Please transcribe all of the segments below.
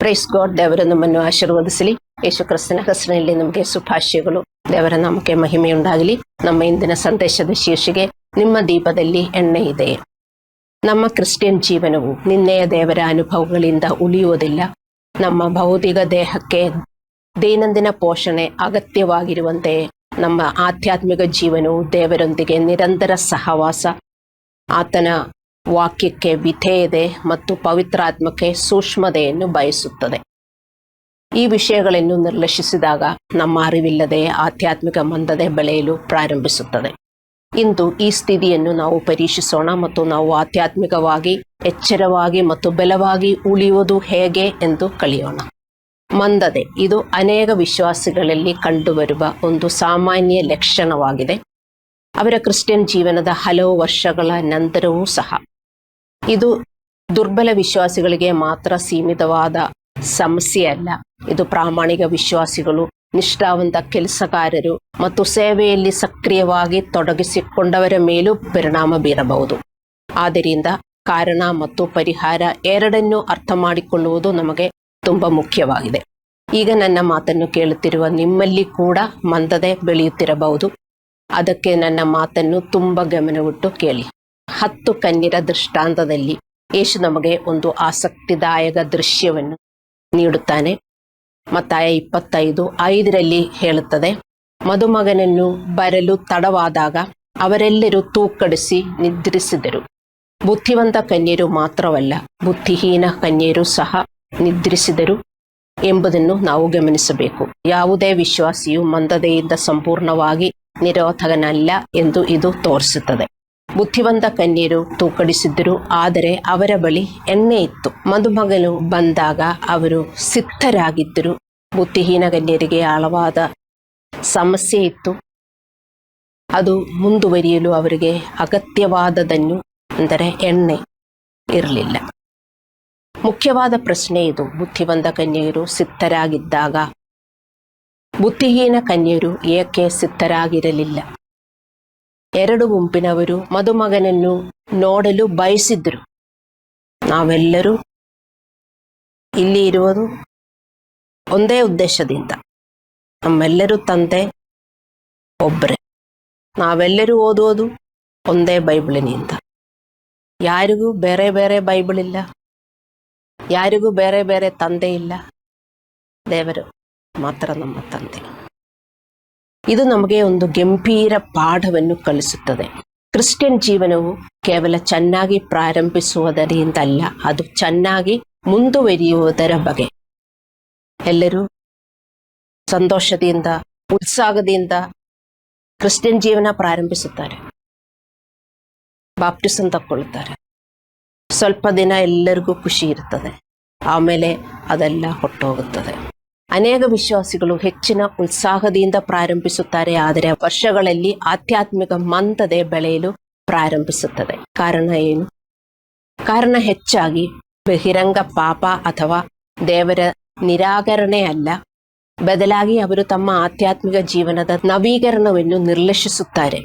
Praise God. ದೇವರು ನಮ್ಮನ್ನು ಆಶೀರ್ವದಿಸಲಿ. ಯೇಸು ಕ್ರಿಸ್ತನ ಹೆಸರಿನಲ್ಲಿ ನಮಗೆ ಶುಭಾಶಯಗಳು. ದೇವರ ನಾಮಕ್ಕೆ ಮಹಿಮೆಯುಂಟಾಗಲಿ. ನಮ್ಮ ಇಂದಿನ ಸಂದೇಶದ ಶೀರ್ಷಿಕೆ, ನಿಮ್ಮ ದೀಪದಲ್ಲಿ ಎಣ್ಣೆ ಇದೆ. ನಮ್ಮ ಕ್ರಿಶ್ಚಿಯನ್ ಜೀವನವು ನಿನ್ನೆಯ ದೇವರ ಅನುಭವಗಳಿಂದ ಉಳಿಯುವುದಿಲ್ಲ. ನಮ್ಮ ಭೌತಿಕ ದೇಹಕ್ಕೆ ದೈನಂದಿನ ಪೋಷಣೆ ಅಗತ್ಯವಾಗಿರುವಂತೆ ನಮ್ಮ ಆಧ್ಯಾತ್ಮಿಕ ಜೀವನವು ದೇವರೊಂದಿಗೆ ನಿರಂತರ ಸಹವಾಸ, ಆತನ ವಾಕ್ಯಕ್ಕೆ ವಿಧೇಯತೆ ಮತ್ತು ಪವಿತ್ರಾತ್ಮಕ್ಕೆ ಸೂಕ್ಷ್ಮತೆಯನ್ನು ಬಯಸುತ್ತದೆ. ಈ ವಿಷಯಗಳನ್ನು ನಿರ್ಲಕ್ಷಿಸಿದಾಗ ನಮ್ಮ ಅರಿವಿಲ್ಲದೆ ಆಧ್ಯಾತ್ಮಿಕ ಮಂದತೆ ಬೆಳೆಯಲು ಪ್ರಾರಂಭಿಸುತ್ತದೆ. ಇಂದು ಈ ಸ್ಥಿತಿಯನ್ನು ನಾವು ಪರೀಕ್ಷಿಸೋಣ ಮತ್ತು ನಾವು ಆಧ್ಯಾತ್ಮಿಕವಾಗಿ ಎಚ್ಚರವಾಗಿ ಮತ್ತು ಬಲವಾಗಿ ಉಳಿಯುವುದು ಹೇಗೆ ಎಂದು ಕಲಿಯೋಣ. ಮಂದತೆ ಇದು ಅನೇಕ ವಿಶ್ವಾಸಿಗಳಲ್ಲಿ ಕಂಡುಬರುವ ಒಂದು ಸಾಮಾನ್ಯ ಲಕ್ಷಣವಾಗಿದೆ. ಅವರ ಕ್ರಿಶ್ಚಿಯನ್ ಜೀವನದ ಹಲವು ವರ್ಷಗಳ ನಂತರವೂ ಸಹ ಇದು ದುರ್ಬಲ ವಿಶ್ವಾಸಿಗಳಿಗೆ ಮಾತ್ರ ಸೀಮಿತವಾದ ಸಮಸ್ಯೆಯಲ್ಲ. ಇದು ಪ್ರಾಮಾಣಿಕ ವಿಶ್ವಾಸಿಗಳು, ನಿಷ್ಠಾವಂತ ಕೆಲಸಗಾರರು ಮತ್ತು ಸೇವೆಯಲ್ಲಿ ಸಕ್ರಿಯವಾಗಿ ತೊಡಗಿಸಿಕೊಂಡವರ ಮೇಲೂ ಪರಿಣಾಮ ಬೀರಬಹುದು. ಆದ್ದರಿಂದ ಕಾರಣ ಮತ್ತು ಪರಿಹಾರ ಎರಡನ್ನೂ ಅರ್ಥ ಮಾಡಿಕೊಳ್ಳುವುದು ನಮಗೆ ತುಂಬ ಮುಖ್ಯವಾಗಿದೆ. ಈಗ ನನ್ನ ಮಾತನ್ನು ಕೇಳುತ್ತಿರುವ ನಿಮ್ಮಲ್ಲಿ ಕೂಡ ಮಂದತೆ ಬೆಳೆಯುತ್ತಿರಬಹುದು. ಅದಕ್ಕೆ ನನ್ನ ಮಾತನ್ನು ತುಂಬ ಗಮನವಿಟ್ಟು ಕೇಳಿ. 10 ಕನ್ಯರ ದೃಷ್ಟಾಂತದಲ್ಲಿ ಯೇಸು ನಮಗೆ ಒಂದು ಆಸಕ್ತಿದಾಯಕ ದೃಶ್ಯವನ್ನು ನೀಡುತ್ತಾನೆ. ಮತ್ತಾಯ 25:5 ಹೇಳುತ್ತದೆ, ಮದುಮಗನನ್ನು ಬರಲು ತಡವಾದಾಗ ಅವರೆಲ್ಲರೂ ತೂಕಡಿಸಿ ನಿದ್ರಿಸಿದರು. ಬುದ್ಧಿವಂತ ಕನ್ಯರು ಮಾತ್ರವಲ್ಲ, ಬುದ್ಧಿಹೀನ ಕನ್ಯರು ಸಹ ನಿದ್ರಿಸಿದರು ಎಂಬುದನ್ನು ನಾವು ಗಮನಿಸಬೇಕು. ಯಾವುದೇ ವಿಶ್ವಾಸಿಯು ಮಂದತೆಯಿಂದ ಸಂಪೂರ್ಣವಾಗಿ ನಿರೋಧಕನಲ್ಲ ಎಂದು ಇದು ತೋರಿಸುತ್ತದೆ. ಬುದ್ಧಿವಂತ ಕನ್ಯರು ತೂಕಡಿಸಿದ್ದರು, ಆದರೆ ಅವರ ಬಳಿ ಎಣ್ಣೆ ಇತ್ತು. ಮದುಮಗನು ಬಂದಾಗ ಅವರು ಸಿದ್ಧರಾಗಿದ್ದರು. ಬುದ್ಧಿಹೀನ ಕನ್ಯರಿಗೆ ಆಳವಾದ ಸಮಸ್ಯೆ ಇತ್ತು. ಅದು ಮುಂದುವರಿಯಲು ಅವರಿಗೆ ಅಗತ್ಯವಾದದನ್ನು, ಅಂದರೆ ಎಣ್ಣೆ, ಇರಲಿಲ್ಲ. ಮುಖ್ಯವಾದ ಪ್ರಶ್ನೆ ಇದು. ಬುದ್ಧಿವಂತ ಕನ್ಯರು ಸಿದ್ಧರಾಗಿದ್ದಾಗ ಬುದ್ಧಿಹೀನ ಕನ್ಯರು ಏಕೆ ಸಿದ್ಧರಾಗಿರಲಿಲ್ಲ? 2 ಗುಂಪಿನವರು ಮದುಮಗನನ್ನು ನೋಡಲು ಬಯಸಿದ್ರು. ನಾವೆಲ್ಲರೂ ಇಲ್ಲಿ ಇರುವುದು ಒಂದೇ ಉದ್ದೇಶದಿಂದ. ನಮ್ಮೆಲ್ಲರೂ ತಂದೆ ಒಬ್ಬರೇ. ನಾವೆಲ್ಲರೂ ಓದುವುದು ಒಂದೇ ಬೈಬಲಿನಿಂದ. ಯಾರಿಗೂ ಬೇರೆ ಬೇರೆ ಬೈಬಲ್ ಇಲ್ಲ, ಯಾರಿಗೂ ಬೇರೆ ಬೇರೆ ತಂದೆ ಇಲ್ಲ. ದೇವರು ಮಾತ್ರ ನಮ್ಮ ತಂದೆ. ಇದು ನಮಗೆ ಒಂದು ಗಂಭೀರ ಪಾಠವನ್ನು ಕಲಿಸುತ್ತದೆ. ಕ್ರಿಶ್ಚಿಯನ್ ಜೀವನವು ಕೇವಲ ಚೆನ್ನಾಗಿ ಪ್ರಾರಂಭಿಸುವುದರಿಂದಲ್ಲ, ಅದು ಚೆನ್ನಾಗಿ ಮುಂದುವರಿಯುವುದರ ಬಗ್ಗೆ. ಎಲ್ಲರೂ ಸಂತೋಷದಿಂದ, ಉತ್ಸಾಹದಿಂದ ಕ್ರಿಶ್ಚಿಯನ್ ಜೀವನ ಪ್ರಾರಂಭಿಸುತ್ತಾರೆ. ಬಾಪ್ಟಿಸಮ್ ತಕ್ಕೊಳ್ತಾರೆ. ಸ್ವಲ್ಪ ದಿನ ಎಲ್ಲರಿಗೂ ಖುಷಿ ಇರ್ತದೆ, ಆಮೇಲೆ ಅದೆಲ್ಲ ಹೊಟ್ಟೋಗುತ್ತದೆ. ಅನೇಕ ವಿಶ್ವಾಸಿಗಳು ಹೆಚ್ಚಿನ ಉತ್ಸಾಹದಿಂದ ಪ್ರಾರಂಭಿಸುತ್ತಾರೆ, ಆದರೆ ವರ್ಷಗಳಲ್ಲಿ ಆಧ್ಯಾತ್ಮಿಕ ಮಂದತೆ ಬೆಳೆಯಲು ಪ್ರಾರಂಭಿಸುತ್ತದೆ. ಕಾರಣ ಏನು? ಕಾರಣ ಹೆಚ್ಚಾಗಿ ಬಹಿರಂಗ ಪಾಪ ಅಥವಾ ದೇವರ ನಿರಾಕರಣೆ ಅಲ್ಲ, ಬದಲಾಗಿ ಅವರು ತಮ್ಮ ಆಧ್ಯಾತ್ಮಿಕ ಜೀವನದ ನವೀಕರಣವನ್ನು ನಿರ್ಲಕ್ಷಿಸುತ್ತಾರೆ.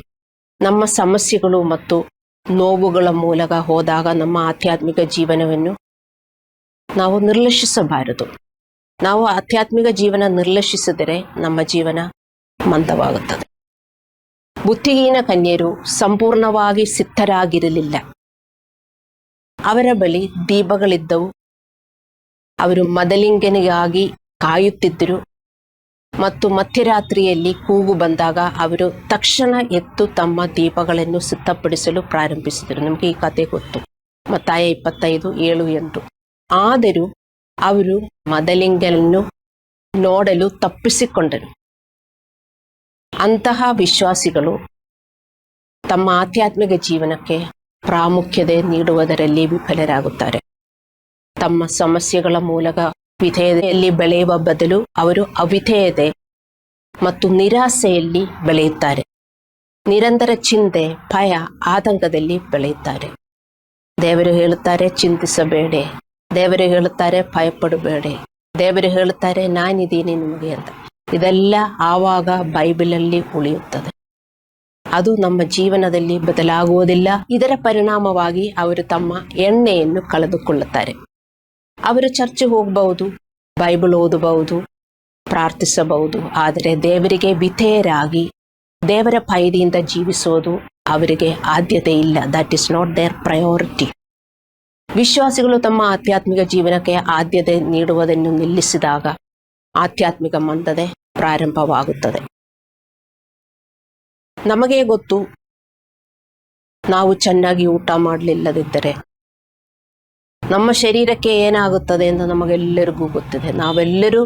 ನಮ್ಮ ಸಮಸ್ಯೆಗಳು ಮತ್ತು ನೋವುಗಳ ಮೂಲಕ ಹೋದಾಗ ನಮ್ಮ ಆಧ್ಯಾತ್ಮಿಕ ಜೀವನವನ್ನು ನಾವು ನಿರ್ಲಕ್ಷಿಸಬಾರದು. ನಾವು ಆಧ್ಯಾತ್ಮಿಕ ಜೀವನ ನಿರ್ಲಕ್ಷಿಸಿದರೆ ನಮ್ಮ ಜೀವನ ಮಂದವಾಗುತ್ತದೆ. ಬುದ್ಧಿಹೀನ ಕನ್ಯರು ಸಂಪೂರ್ಣವಾಗಿ ಸಿದ್ಧರಾಗಿರಲಿಲ್ಲ. ಅವರ ಬಳಿ ದೀಪಗಳಿದ್ದವು. ಅವರು ಮದಲಿಂಗನಿಗಾಗಿ ಕಾಯುತ್ತಿದ್ದರು ಮತ್ತು ಮಧ್ಯರಾತ್ರಿಯಲ್ಲಿ ಕೂಗು ಬಂದಾಗ ಅವರು ತಕ್ಷಣ ಎದ್ದು ತಮ್ಮ ದೀಪಗಳನ್ನು ಸಿದ್ಧಪಡಿಸಲು ಪ್ರಾರಂಭಿಸಿದರು. ನಮಗೆ ಈ ಕಥೆ ಗೊತ್ತು. ಮತ್ತಾಯ 25:7-8. ಆದರೂ ಅವರು ಮದಲಿಂಗನನ್ನು ನೋಡಲು ತಪ್ಪಿಸಿಕೊಂಡರು. ಅಂತಹ ವಿಶ್ವಾಸಿಗಳು ತಮ್ಮ ಆಧ್ಯಾತ್ಮಿಕ ಜೀವನಕ್ಕೆ ಪ್ರಾಮುಖ್ಯತೆ ನೀಡುವುದರಲ್ಲಿ ವಿಫಲರಾಗುತ್ತಾರೆ. ತಮ್ಮ ಸಮಸ್ಯೆಗಳ ಮೂಲಕ ವಿಧೇಯತೆಯಲ್ಲಿ ಬೆಳೆಯುವ ಬದಲು ಅವರು ಅವಿಧೇಯತೆ ಮತ್ತು ನಿರಾಸೆಯಲ್ಲಿ ಬೆಳೆಯುತ್ತಾರೆ. ನಿರಂತರ ಚಿಂತೆ, ಭಯ, ಆತಂಕದಲ್ಲಿ ಬೆಳೆಯುತ್ತಾರೆ. ದೇವರು ಹೇಳುತ್ತಾರೆ, ಚಿಂತಿಸಬೇಡಿ. ದೇವರು ಹೇಳುತ್ತಾರೆ, ಭಯಪಡಬೇಡಿ. ದೇವರು ಹೇಳುತ್ತಾರೆ, ನಾನಿದ್ದೀನಿ ನಿಮಗೆ ಅಂತ. ಇದೆಲ್ಲ ಆವಾಗ ಬೈಬಲಲ್ಲಿ ಉಳಿಯುತ್ತದೆ. ಅದು ನಮ್ಮ ಜೀವನದಲ್ಲಿ ಬದಲಾಗುವುದಿಲ್ಲ. ಇದರ ಪರಿಣಾಮವಾಗಿ ಅವರು ತಮ್ಮ ಎಣ್ಣೆಯನ್ನು ಕಳೆದುಕೊಳ್ಳುತ್ತಾರೆ. ಅವರು ಚರ್ಚೆಗೆ ಹೋಗಬಹುದು, ಬೈಬಲ್ ಓದಬಹುದು, ಪ್ರಾರ್ಥಿಸಬಹುದು. ಆದರೆ ದೇವರಿಗೆ ವಿಧೇಯರಾಗಿ ದೇವರ ಭಯದಿಂದ ಜೀವಿಸೋದು ಅವರಿಗೆ ಆದ್ಯತೆ ಇಲ್ಲ. That is not their priority. ವಿಶ್ವಾಸಿಗಳು ತಮ್ಮ ಆಧ್ಯಾತ್ಮಿಕ ಜೀವನಕ್ಕೆ ಆದ್ಯತೆ ನೀಡುವುದನ್ನು ನಿಲ್ಲಿಸಿದಾಗ ಆಧ್ಯಾತ್ಮಿಕ ಮಂದತೆ ಪ್ರಾರಂಭವಾಗುತ್ತದೆ. ನಮಗೆ ಗೊತ್ತು, ನಾವು ಚೆನ್ನಾಗಿ ಊಟ ಮಾಡಲಿಲ್ಲದಿದ್ದರೆ ನಮ್ಮ ಶರೀರಕ್ಕೆ ಏನಾಗುತ್ತದೆ ಎಂದು ನಮಗೆಲ್ಲರಿಗೂ ಗೊತ್ತಿದೆ. ನಾವೆಲ್ಲರೂ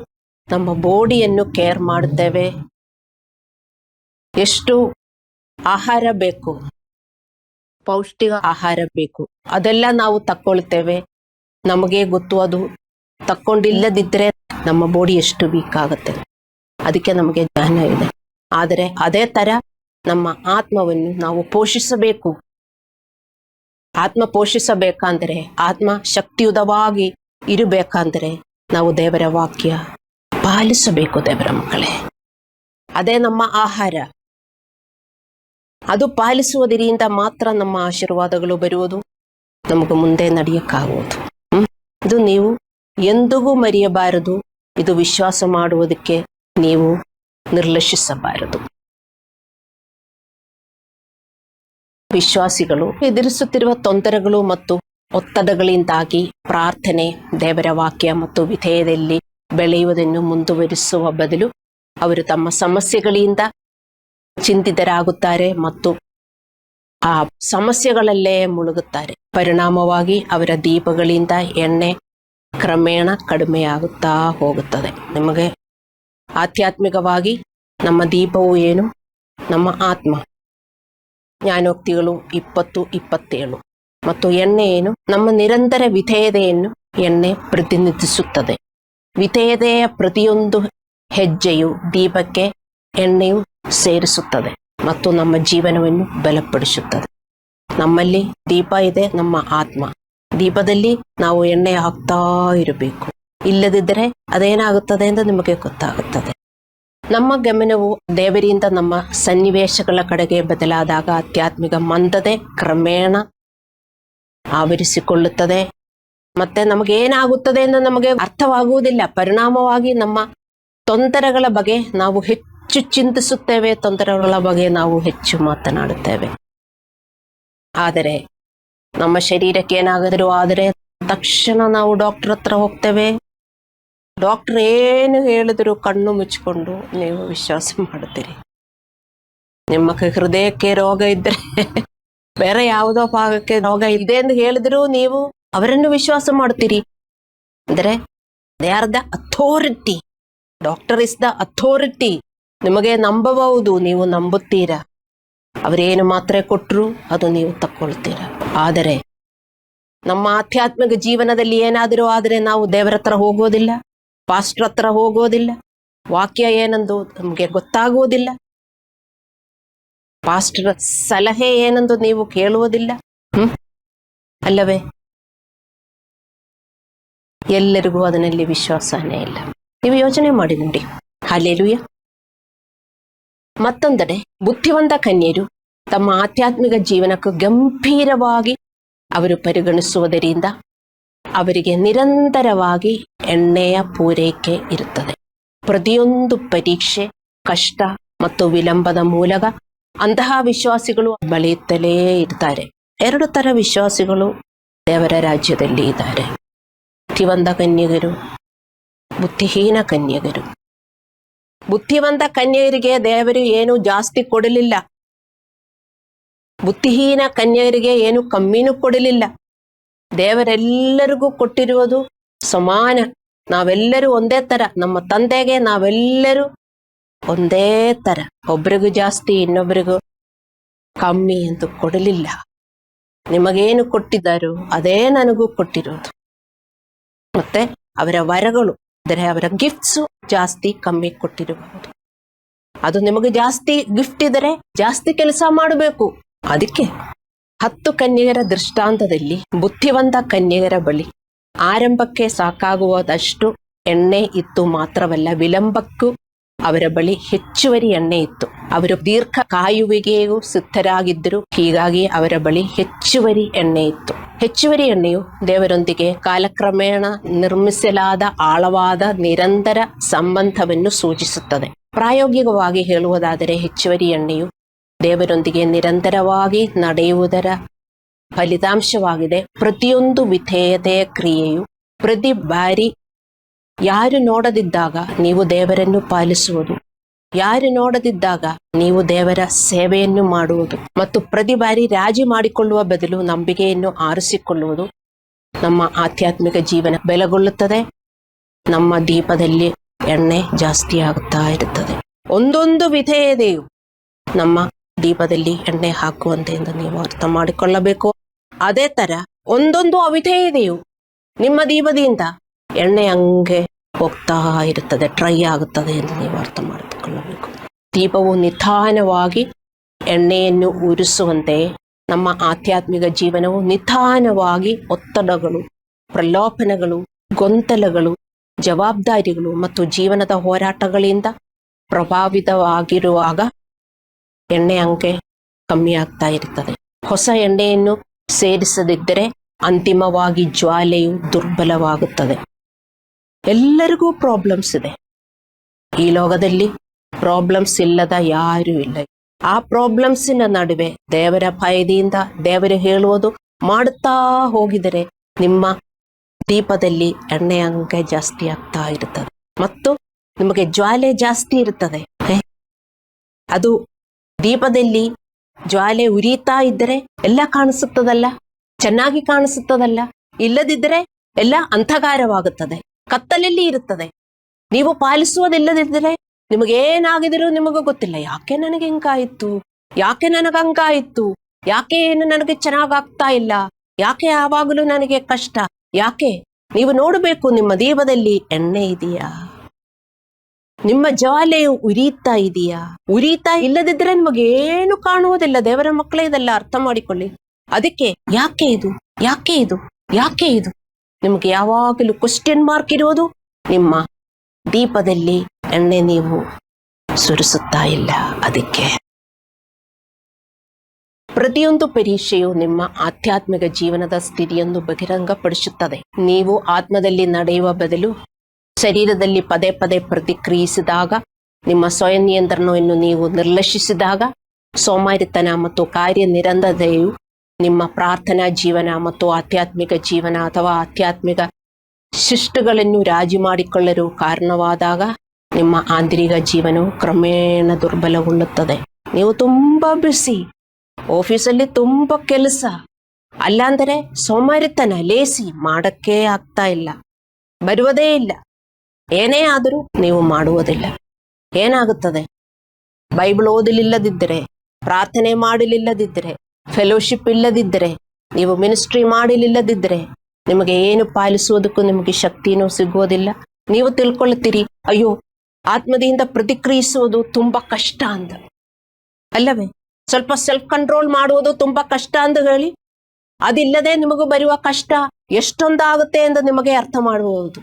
ನಮ್ಮ ಬಾಡಿಯನ್ನು ಕೇರ್ ಮಾಡುತ್ತೇವೆ. ಎಷ್ಟು ಆಹಾರ ಬೇಕು, ಪೌಷ್ಟಿಕ ಆಹಾರ ಬೇಕು, ಅದೆಲ್ಲ ನಾವು ತಕ್ಕೊಳ್ತೇವೆ. ನಮಗೆ ಗೊತ್ತು, ಅದು ತಕ್ಕೊಂಡಿಲ್ಲದಿದ್ದರೆ ನಮ್ಮ ಬಾಡಿ ಎಷ್ಟು ವೀಕ್ ಆಗುತ್ತೆ. ಅದಕ್ಕೆ ನಮಗೆ ಜ್ಞಾನ ಇದೆ. ಆದರೆ ಅದೇ ತರ ನಮ್ಮ ಆತ್ಮವನ್ನು ನಾವು ಪೋಷಿಸಬೇಕು. ಆತ್ಮ ಪೋಷಿಸಬೇಕಂದ್ರೆ, ಆತ್ಮ ಶಕ್ತಿಯುತವಾಗಿ ಇರಬೇಕಂದ್ರೆ ನಾವು ದೇವರ ವಾಕ್ಯ ಪಾಲಿಸಬೇಕು. ದೇವರ ಮಕ್ಕಳೇ, ಅದೇ ನಮ್ಮ ಆಹಾರ. ಅದು ಪಾಲಿಸುವುದರಿಂದ ಮಾತ್ರ ನಮ್ಮ ಆಶೀರ್ವಾದಗಳು ಬರುವುದು, ನಮಗೆ ಮುಂದೆ ನಡೆಯಕ್ಕಾಗುವುದು. ಇದು ನೀವು ಎಂದಿಗೂ ಮರೆಯಬಾರದು. ಇದು ವಿಶ್ವಾಸ ಮಾಡುವುದಕ್ಕೆ ನೀವು ನಿರ್ಲಕ್ಷಿಸಬಾರದು. ವಿಶ್ವಾಸಿಗಳು ಎದುರಿಸುತ್ತಿರುವ ತೊಂದರೆಗಳು ಮತ್ತು ಒತ್ತಡಗಳಿಂದಾಗಿ ಪ್ರಾರ್ಥನೆ, ದೇವರ ವಾಕ್ಯ ಮತ್ತು ವಿಧೇಯದಲ್ಲಿ ಬೆಳೆಯುವುದನ್ನು ಮುಂದುವರಿಸುವ ಬದಲು ಅವರು ತಮ್ಮ ಸಮಸ್ಯೆಗಳಿಂದ ಚಿಂತಿತರಾಗುತ್ತಾರೆ ಮತ್ತು ಆ ಸಮಸ್ಯೆಗಳಲ್ಲೇ ಮುಳುಗುತ್ತಾರೆ. ಪರಿಣಾಮವಾಗಿ ಅವರ ದೀಪಗಳಿಂದ ಎಣ್ಣೆ ಕ್ರಮೇಣ ಕಡಿಮೆಯಾಗುತ್ತಾ ಹೋಗುತ್ತದೆ. ನಿಮಗೆ ಆಧ್ಯಾತ್ಮಿಕವಾಗಿ ನಮ್ಮ ದೀಪವು ಏನು? ನಮ್ಮ ಆತ್ಮ. ಜ್ಞಾನೋಕ್ತಿಗಳು 20:27. ಮತ್ತು ಎಣ್ಣೆ ಏನು? ನಮ್ಮ ನಿರಂತರ ವಿಧೇಯತೆಯನ್ನು ಎಣ್ಣೆ ಪ್ರತಿನಿಧಿಸುತ್ತದೆ. ವಿಧೇಯತೆಯ ಪ್ರತಿಯೊಂದು ಹೆಜ್ಜೆಯು ದೀಪಕ್ಕೆ ಎಣ್ಣೆಯು ಸೇರಿಸುತ್ತದೆ ಮತ್ತು ನಮ್ಮ ಜೀವನವನ್ನು ಬಲಪಡಿಸುತ್ತದೆ. ನಮ್ಮಲ್ಲಿ ದೀಪ ಇದೆ, ನಮ್ಮ ಆತ್ಮ. ದೀಪದಲ್ಲಿ ನಾವು ಎಣ್ಣೆ ಹಾಕ್ತಾ ಇರಬೇಕು. ಇಲ್ಲದಿದ್ದರೆ ಅದೇನಾಗುತ್ತದೆ ಎಂದು ನಿಮಗೆ ಗೊತ್ತಾಗುತ್ತದೆ. ನಮ್ಮ ಗಮನವು ದೇವರಿಂದ ನಮ್ಮ ಸನ್ನಿವೇಶಗಳ ಕಡೆಗೆ ಬದಲಾದಾಗ ಆಧ್ಯಾತ್ಮಿಕ ಮಂದತೆ ಕ್ರಮೇಣ ಆವರಿಸಿಕೊಳ್ಳುತ್ತದೆ. ಮತ್ತೆ ನಮಗೇನಾಗುತ್ತದೆ ಎಂದು ನಮಗೆ ಅರ್ಥವಾಗುವುದಿಲ್ಲ. ಪರಿಣಾಮವಾಗಿ ನಮ್ಮ ತೊಂದರೆಗಳ ಬಗ್ಗೆ ನಾವು ಹೆಚ್ಚು ಚಿಂತಿಸುತ್ತೇವೆ, ತೊಂದರೆಗಳ ಬಗ್ಗೆ ನಾವು ಹೆಚ್ಚು ಮಾತನಾಡುತ್ತೇವೆ. ಆದರೆ ನಮ್ಮ ಶರೀರಕ್ಕೆ ಏನಾದರೂ ಆದರೆ ತಕ್ಷಣ ನಾವು ಡಾಕ್ಟರ್ ಹತ್ರ ಹೋಗ್ತೇವೆ. ಡಾಕ್ಟರ್ ಏನು ಹೇಳಿದ್ರು ಕಣ್ಣು ಮುಚ್ಚಿಕೊಂಡು ನೀವು ವಿಶ್ವಾಸ ಮಾಡುತ್ತೀರಿ. ನಿಮ್ಮ ಹೃದಯಕ್ಕೆ ರೋಗ ಇದ್ದರೆ, ಬೇರೆ ಯಾವುದೋ ಭಾಗಕ್ಕೆ ರೋಗ ಇದೆ ಎಂದು ಹೇಳಿದ್ರು ನೀವು ಅವರನ್ನು ವಿಶ್ವಾಸ ಮಾಡ್ತೀರಿ. ಅಂದರೆ they are the authority. Doctor is the authority. ನಿಮಗೆ ನಂಬಬಹುದು, ನೀವು ನಂಬುತ್ತೀರಾ. ಅವರೇನು ಮಾತ್ರೆ ಕೊಟ್ಟರು ಅದು ನೀವು ತಕ್ಕೊಳ್ತೀರಾ. ಆದರೆ ನಮ್ಮ ಆಧ್ಯಾತ್ಮಿಕ ಜೀವನದಲ್ಲಿ ಏನಾದರೂ ಆದರೆ ನಾವು ದೇವರ ಹತ್ರ ಹೋಗೋದಿಲ್ಲ, ಪಾಸ್ಟರ್ ಹತ್ರ ಹೋಗೋದಿಲ್ಲ, ವಾಕ್ಯ ಏನೆಂದು ನಮಗೆ ಗೊತ್ತಾಗುವುದಿಲ್ಲ, ಪಾಸ್ಟರ್ ಸಲಹೆ ಏನೆಂದು ನೀವು ಕೇಳುವುದಿಲ್ಲ. ಅಲ್ಲವೇ? ಎಲ್ಲರಿಗೂ ಅದರಲ್ಲಿ ವಿಶ್ವಾಸನೇ ಇಲ್ಲ. ನೀವು ಯೋಚನೆ ಮಾಡಿ ನೋಡಿ. ಹಲ್ಲೆಲೂಯಾ. ಮತ್ತೊಂದೆಡೆ ಬುದ್ಧಿವಂತ ಕನ್ಯರು ತಮ್ಮ ಆಧ್ಯಾತ್ಮಿಕ ಜೀವನಕ್ಕೂ ಗಂಭೀರವಾಗಿ ಅವರು ಪರಿಗಣಿಸುವುದರಿಂದ ಅವರಿಗೆ ನಿರಂತರವಾಗಿ ಎಣ್ಣೆಯ ಪೂರೈಕೆ ಇರುತ್ತದೆ. ಪ್ರತಿಯೊಂದು ಪರೀಕ್ಷೆ, ಕಷ್ಟ ಮತ್ತು ವಿಳಂಬದ ಮೂಲಕ ಅಂತಹ ವಿಶ್ವಾಸಿಗಳು ಬೆಳೆಯುತ್ತಲೇ ಇರ್ತಾರೆ. 2 ತರ ವಿಶ್ವಾಸಿಗಳು ದೇವರ ರಾಜ್ಯದಲ್ಲಿ ಇದ್ದಾರೆ: ಬುದ್ಧಿವಂತ ಕನ್ಯಗರು, ಬುದ್ಧಿಹೀನ ಕನ್ಯಗರು. ಬುದ್ಧಿವಂತ ಕನ್ಯರಿಗೆ ದೇವರು ಏನು ಜಾಸ್ತಿ ಕೊಡಲಿಲ್ಲ, ಬುದ್ಧಿಹೀನ ಕನ್ಯರಿಗೆ ಏನು ಕಮ್ಮಿನೂ ಕೊಡಲಿಲ್ಲ. ದೇವರೆಲ್ಲರಿಗೂ ಕೊಟ್ಟಿರುವುದು ಸಮಾನ. ನಾವೆಲ್ಲರೂ ಒಂದೇ ತರ. ನಮ್ಮ ತಂದೆಗೆ ನಾವೆಲ್ಲರೂ ಒಂದೇ ತರ. ಒಬ್ರಿಗೂ ಜಾಸ್ತಿ, ಇನ್ನೊಬ್ರಿಗೂ ಕಮ್ಮಿ ಎಂದು ಕೊಡಲಿಲ್ಲ. ನಿಮಗೇನು ಕೊಟ್ಟಿದ್ದಾರೋ ಅದೇ ನನಗೂ ಕೊಟ್ಟಿರೋದು. ಮತ್ತೆ ಅವರ ವರಗಳು, ಅಂದರೆ ಅವರ ಗಿಫ್ಟ್ಸು ಜಾಸ್ತಿ ಕಮ್ಮಿ ಕೊಟ್ಟಿರಬಹುದು. ಅದು ನಿಮಗೆ ಜಾಸ್ತಿ ಗಿಫ್ಟ್ ಇದ್ದರೆ ಜಾಸ್ತಿ ಕೆಲಸ ಮಾಡಬೇಕು. ಅದಕ್ಕೆ 10 ಕನ್ಯೆಯರ ದೃಷ್ಟಾಂತದಲ್ಲಿ ಬುದ್ಧಿವಂತ ಕನ್ಯೆಯರ ಬಳಿ ಆರಂಭಕ್ಕೆ ಸಾಕಾಗುವುದಷ್ಟು ಎಣ್ಣೆ ಇತ್ತು ಮಾತ್ರವಲ್ಲ, ವಿಳಂಬಕ್ಕೂ ಅವರ ಬಳಿ ಹೆಚ್ಚುವರಿ ಎಣ್ಣೆ ಇತ್ತು. ಅವರು ದೀರ್ಘ ಕಾಯುವಿಕೆಗೂ ಸಿದ್ಧರಾಗಿದ್ದರು. ಹೀಗಾಗಿ ಅವರ ಬಳಿ ಹೆಚ್ಚುವರಿ ಎಣ್ಣೆ ಇತ್ತು. ಹೆಚ್ಚುವರಿ ಎಣ್ಣೆಯು ದೇವರೊಂದಿಗೆ ಕಾಲಕ್ರಮೇಣ ನಿರ್ಮಿಸಲಾದ ಆಳವಾದ ನಿರಂತರ ಸಂಬಂಧವನ್ನು ಸೂಚಿಸುತ್ತದೆ. ಪ್ರಾಯೋಗಿಕವಾಗಿ ಹೇಳುವುದಾದರೆ ಹೆಚ್ಚುವರಿ ಎಣ್ಣೆಯು ದೇವರೊಂದಿಗೆ ನಿರಂತರವಾಗಿ ನಡೆಯುವುದರ ಫಲಿತಾಂಶವಾಗಿದೆ. ಪ್ರತಿಯೊಂದು ವಿಧೇಯತೆಯ ಕ್ರಿಯೆಯು ಪ್ರತಿ ಬಾರಿ ಯಾರು ನೋಡದಿದ್ದಾಗ ನೀವು ದೇವರನ್ನು ಪಾಲಿಸುವುದು, ಯಾರು ನೋಡದಿದ್ದಾಗ ನೀವು ದೇವರ ಸೇವೆಯನ್ನು ಮಾಡುವುದು ಮತ್ತು ಪ್ರತಿ ಬಾರಿ ರಾಜಿ ಮಾಡಿಕೊಳ್ಳುವ ಬದಲು ನಂಬಿಕೆಯನ್ನು ಆರಿಸಿಕೊಳ್ಳುವುದು ನಮ್ಮ ಆಧ್ಯಾತ್ಮಿಕ ಜೀವನ ಬೆಲೆಗೊಳ್ಳುತ್ತದೆ. ನಮ್ಮ ದೀಪದಲ್ಲಿ ಎಣ್ಣೆ ಜಾಸ್ತಿ ಆಗುತ್ತಾ ಇರುತ್ತದೆ. ಒಂದೊಂದು ವಿಧೇಯತೆಯು ನಮ್ಮ ದೀಪದಲ್ಲಿ ಎಣ್ಣೆ ಹಾಕುವಂತೆ ಎಂದು ನೀವು ಅರ್ಥ ಮಾಡಿಕೊಳ್ಳಬೇಕು. ಅದೇ ತರ ಒಂದೊಂದು ಅವಿಧೇಯತೆಯು ನಿಮ್ಮ ದೀಪದಿಂದ ಎಣ್ಣೆ ಹಂಗೆ ಹೋಗ್ತಾ ಇರುತ್ತದೆ, ಟ್ರೈ ಆಗುತ್ತದೆ ಎಂದು ನೀವು ಅರ್ಥ ಮಾಡಿಕೊಳ್ಳಬೇಕು. ದೀಪವು ನಿಧಾನವಾಗಿ ಎಣ್ಣೆಯನ್ನು ಉರಿಸುವಂತೆ ನಮ್ಮ ಆಧ್ಯಾತ್ಮಿಕ ಜೀವನವು ನಿಧಾನವಾಗಿ ಒತ್ತಡಗಳು, ಪ್ರಲೋಭನೆಗಳು, ಗೊಂದಲಗಳು, ಜವಾಬ್ದಾರಿಗಳು ಮತ್ತು ಜೀವನದ ಹೋರಾಟಗಳಿಂದ ಪ್ರಭಾವಿತವಾಗಿರುವಾಗ ಎಣ್ಣೆ ಅಂಕೆ ಕಮ್ಮಿ ಆಗ್ತಾ ಇರುತ್ತದೆ. ಹೊಸ ಎಣ್ಣೆಯನ್ನು ಸೇರಿಸದಿದ್ದರೆ ಅಂತಿಮವಾಗಿ ಜ್ವಾಲೆಯು ದುರ್ಬಲವಾಗುತ್ತದೆ. ಎಲ್ಲರಿಗೂ ಪ್ರಾಬ್ಲಮ್ಸ್ ಇದೆ. ಈ ಲೋಕದಲ್ಲಿ ಪ್ರಾಬ್ಲಮ್ಸ್ ಇಲ್ಲದ ಯಾರೂ ಇಲ್ಲ. ಆ ಪ್ರಾಬ್ಲಮ್ಸಿನ ನಡುವೆ ದೇವರ ಭಯದಿಂದ ದೇವರು ಹೇಳುವುದು ಮಾಡುತ್ತಾ ಹೋಗಿದರೆ ನಿಮ್ಮ ದೀಪದಲ್ಲಿ ಎಣ್ಣೆ ಅಂಕೆ ಜಾಸ್ತಿ ಆಗ್ತಾ ಇರುತ್ತದೆ ಮತ್ತು ನಿಮಗೆ ಜ್ವಾಲೆ ಜಾಸ್ತಿ ಇರುತ್ತದೆ. ಅದು ದೀಪದಲ್ಲಿ ಜ್ವಾಲೆ ಉರಿತಾ ಇದ್ದರೆ ಎಲ್ಲ ಕಾಣಿಸುತ್ತದಲ್ಲ, ಚೆನ್ನಾಗಿ ಕಾಣಿಸುತ್ತದಲ್ಲ. ಇಲ್ಲದಿದ್ದರೆ ಎಲ್ಲ ಅಂಧಕಾರವಾಗುತ್ತದೆ, ಕತ್ತಲಲ್ಲಿ ಇರುತ್ತದೆ. ನೀವು ಪಾಲಿಸುವುದಿಲ್ಲದಿದ್ದರೆ ನಿಮಗೇನಾಗಿದರೂ ನಿಮಗೂ ಗೊತ್ತಿಲ್ಲ. ಯಾಕೆ ನನಗೆ ಹಿಂಗಾಯಿತು, ಯಾಕೆ ನನಗಂಗಾಯಿತು, ಯಾಕೆ ಏನು ನನಗೆ ಚೆನ್ನಾಗಾಗ್ತಾ ಇಲ್ಲ, ಯಾಕೆ ಯಾವಾಗಲೂ ನನಗೆ ಕಷ್ಟ, ಯಾಕೆ? ನೀವು ನೋಡಬೇಕು, ನಿಮ್ಮ ದೀಪದಲ್ಲಿ ಎಣ್ಣೆ ಇದೆಯಾ, ನಿಮ್ಮ ಜ್ವಾಲೆಯು ಉರಿತಾ ಇದೆಯಾ? ಉರಿತಾ ಇಲ್ಲದಿದ್ರೆ ನಿಮಗೇನು ಕಾಣುವುದಿಲ್ಲ. ದೇವರ ಮಕ್ಕಳೇ ಇದೆಲ್ಲ ಅರ್ಥ ಮಾಡಿಕೊಳ್ಳಿ. ಅದಕ್ಕೆ ಯಾಕೆ ಇದು, ಯಾಕೆ ಇದು, ಯಾಕೆ ಇದು ನಿಮಗೆ ಯಾವಾಗಲೂ ಕ್ವಶ್ಚನ್ ಮಾರ್ಕ್ ಇರುವುದು. ನಿಮ್ಮ ದೀಪದಲ್ಲಿ ಎಣ್ಣೆ ನೀವು ಸುರಿಸುತ್ತಾ ಇಲ್ಲ. ಅದಕ್ಕೆ ಪ್ರತಿಯೊಂದು ಪರೀಕ್ಷೆಯು ನಿಮ್ಮ ಆಧ್ಯಾತ್ಮಿಕ ಜೀವನದ ಸ್ಥಿತಿಯನ್ನು ಬಹಿರಂಗಪಡಿಸುತ್ತದೆ. ನೀವು ಆತ್ಮದಲ್ಲಿ ನಡೆಯುವ ಬದಲು ಶರೀರದಲ್ಲಿ ಪದೇ ಪದೇ ಪ್ರತಿಕ್ರಿಯಿಸಿದಾಗ, ನಿಮ್ಮ ಸ್ವಯಂ ನಿಯಂತ್ರಣವನ್ನು ನೀವು ನಿರ್ಲಕ್ಷಿಸಿದಾಗ, ಸೋಮಾರಿತನ ಮತ್ತು ಕಾರ್ಯನಿರಂತರತೆಯು ನಿಮ್ಮ ಪ್ರಾರ್ಥನಾ ಜೀವನ ಮತ್ತು ಆಧ್ಯಾತ್ಮಿಕ ಜೀವನ ಅಥವಾ ಆಧ್ಯಾತ್ಮಿಕ ಶಿಷ್ಟುಗಳನ್ನು ರಾಜಿ ಮಾಡಿಕೊಳ್ಳಲು ಕಾರಣವಾದಾಗ ನಿಮ್ಮ ಆಂತರಿಕ ಜೀವನವು ಕ್ರಮೇಣ ದುರ್ಬಲಗೊಳ್ಳುತ್ತದೆ. ನೀವು ತುಂಬಾ ಬಿಸಿ, ಆಫೀಸಲ್ಲಿ ತುಂಬಾ ಕೆಲಸ, ಅಲ್ಲಾಂದರೆ ಸೋಮಾರಿತನ, ಲೇಸಿ, ಮಾಡಕ್ಕೆ ಆಗ್ತಾ ಇಲ್ಲ, ಬರುವುದೇ ಇಲ್ಲ. ಏನೇ ಆದರೂ ನೀವು ಮಾಡುವುದಿಲ್ಲ. ಏನಾಗುತ್ತದೆ? ಬೈಬಲ್ ಓದಲಿಲ್ಲದಿದ್ದರೆ, ಪ್ರಾರ್ಥನೆ ಮಾಡಲಿಲ್ಲದಿದ್ದರೆ, ಫೆಲೋಶಿಪ್ ಇಲ್ಲದಿದ್ದರೆ, ನೀವು ಮಿನಿಸ್ಟ್ರಿ ಮಾಡಲಿಲ್ಲದಿದ್ದರೆ ನಿಮಗೆ ಏನು ಪಾಲಿಸುವುದಕ್ಕೂ ನಿಮಗೆ ಶಕ್ತಿನೂ ಸಿಗುವುದಿಲ್ಲ. ನೀವು ತಿಳ್ಕೊಳ್ಳುತ್ತೀರಿ, ಅಯ್ಯೋ ಆತ್ಮದಿಂದ ಪ್ರತಿಕ್ರಿಯಿಸುವುದು ತುಂಬಾ ಕಷ್ಟ ಅಂತ, ಅಲ್ಲವೇ? ಸ್ವಲ್ಪ ಸೆಲ್ಫ್ ಕಂಟ್ರೋಲ್ ಮಾಡುವುದು ತುಂಬಾ ಕಷ್ಟ ಅಂತ ಹೇಳಿ, ಅದಿಲ್ಲದೆ ನಿಮಗೂ ಬರುವ ಕಷ್ಟ ಎಷ್ಟೊಂದಾಗುತ್ತೆ ಎಂದು ನಿಮಗೆ ಅರ್ಥ ಮಾಡುವುದು,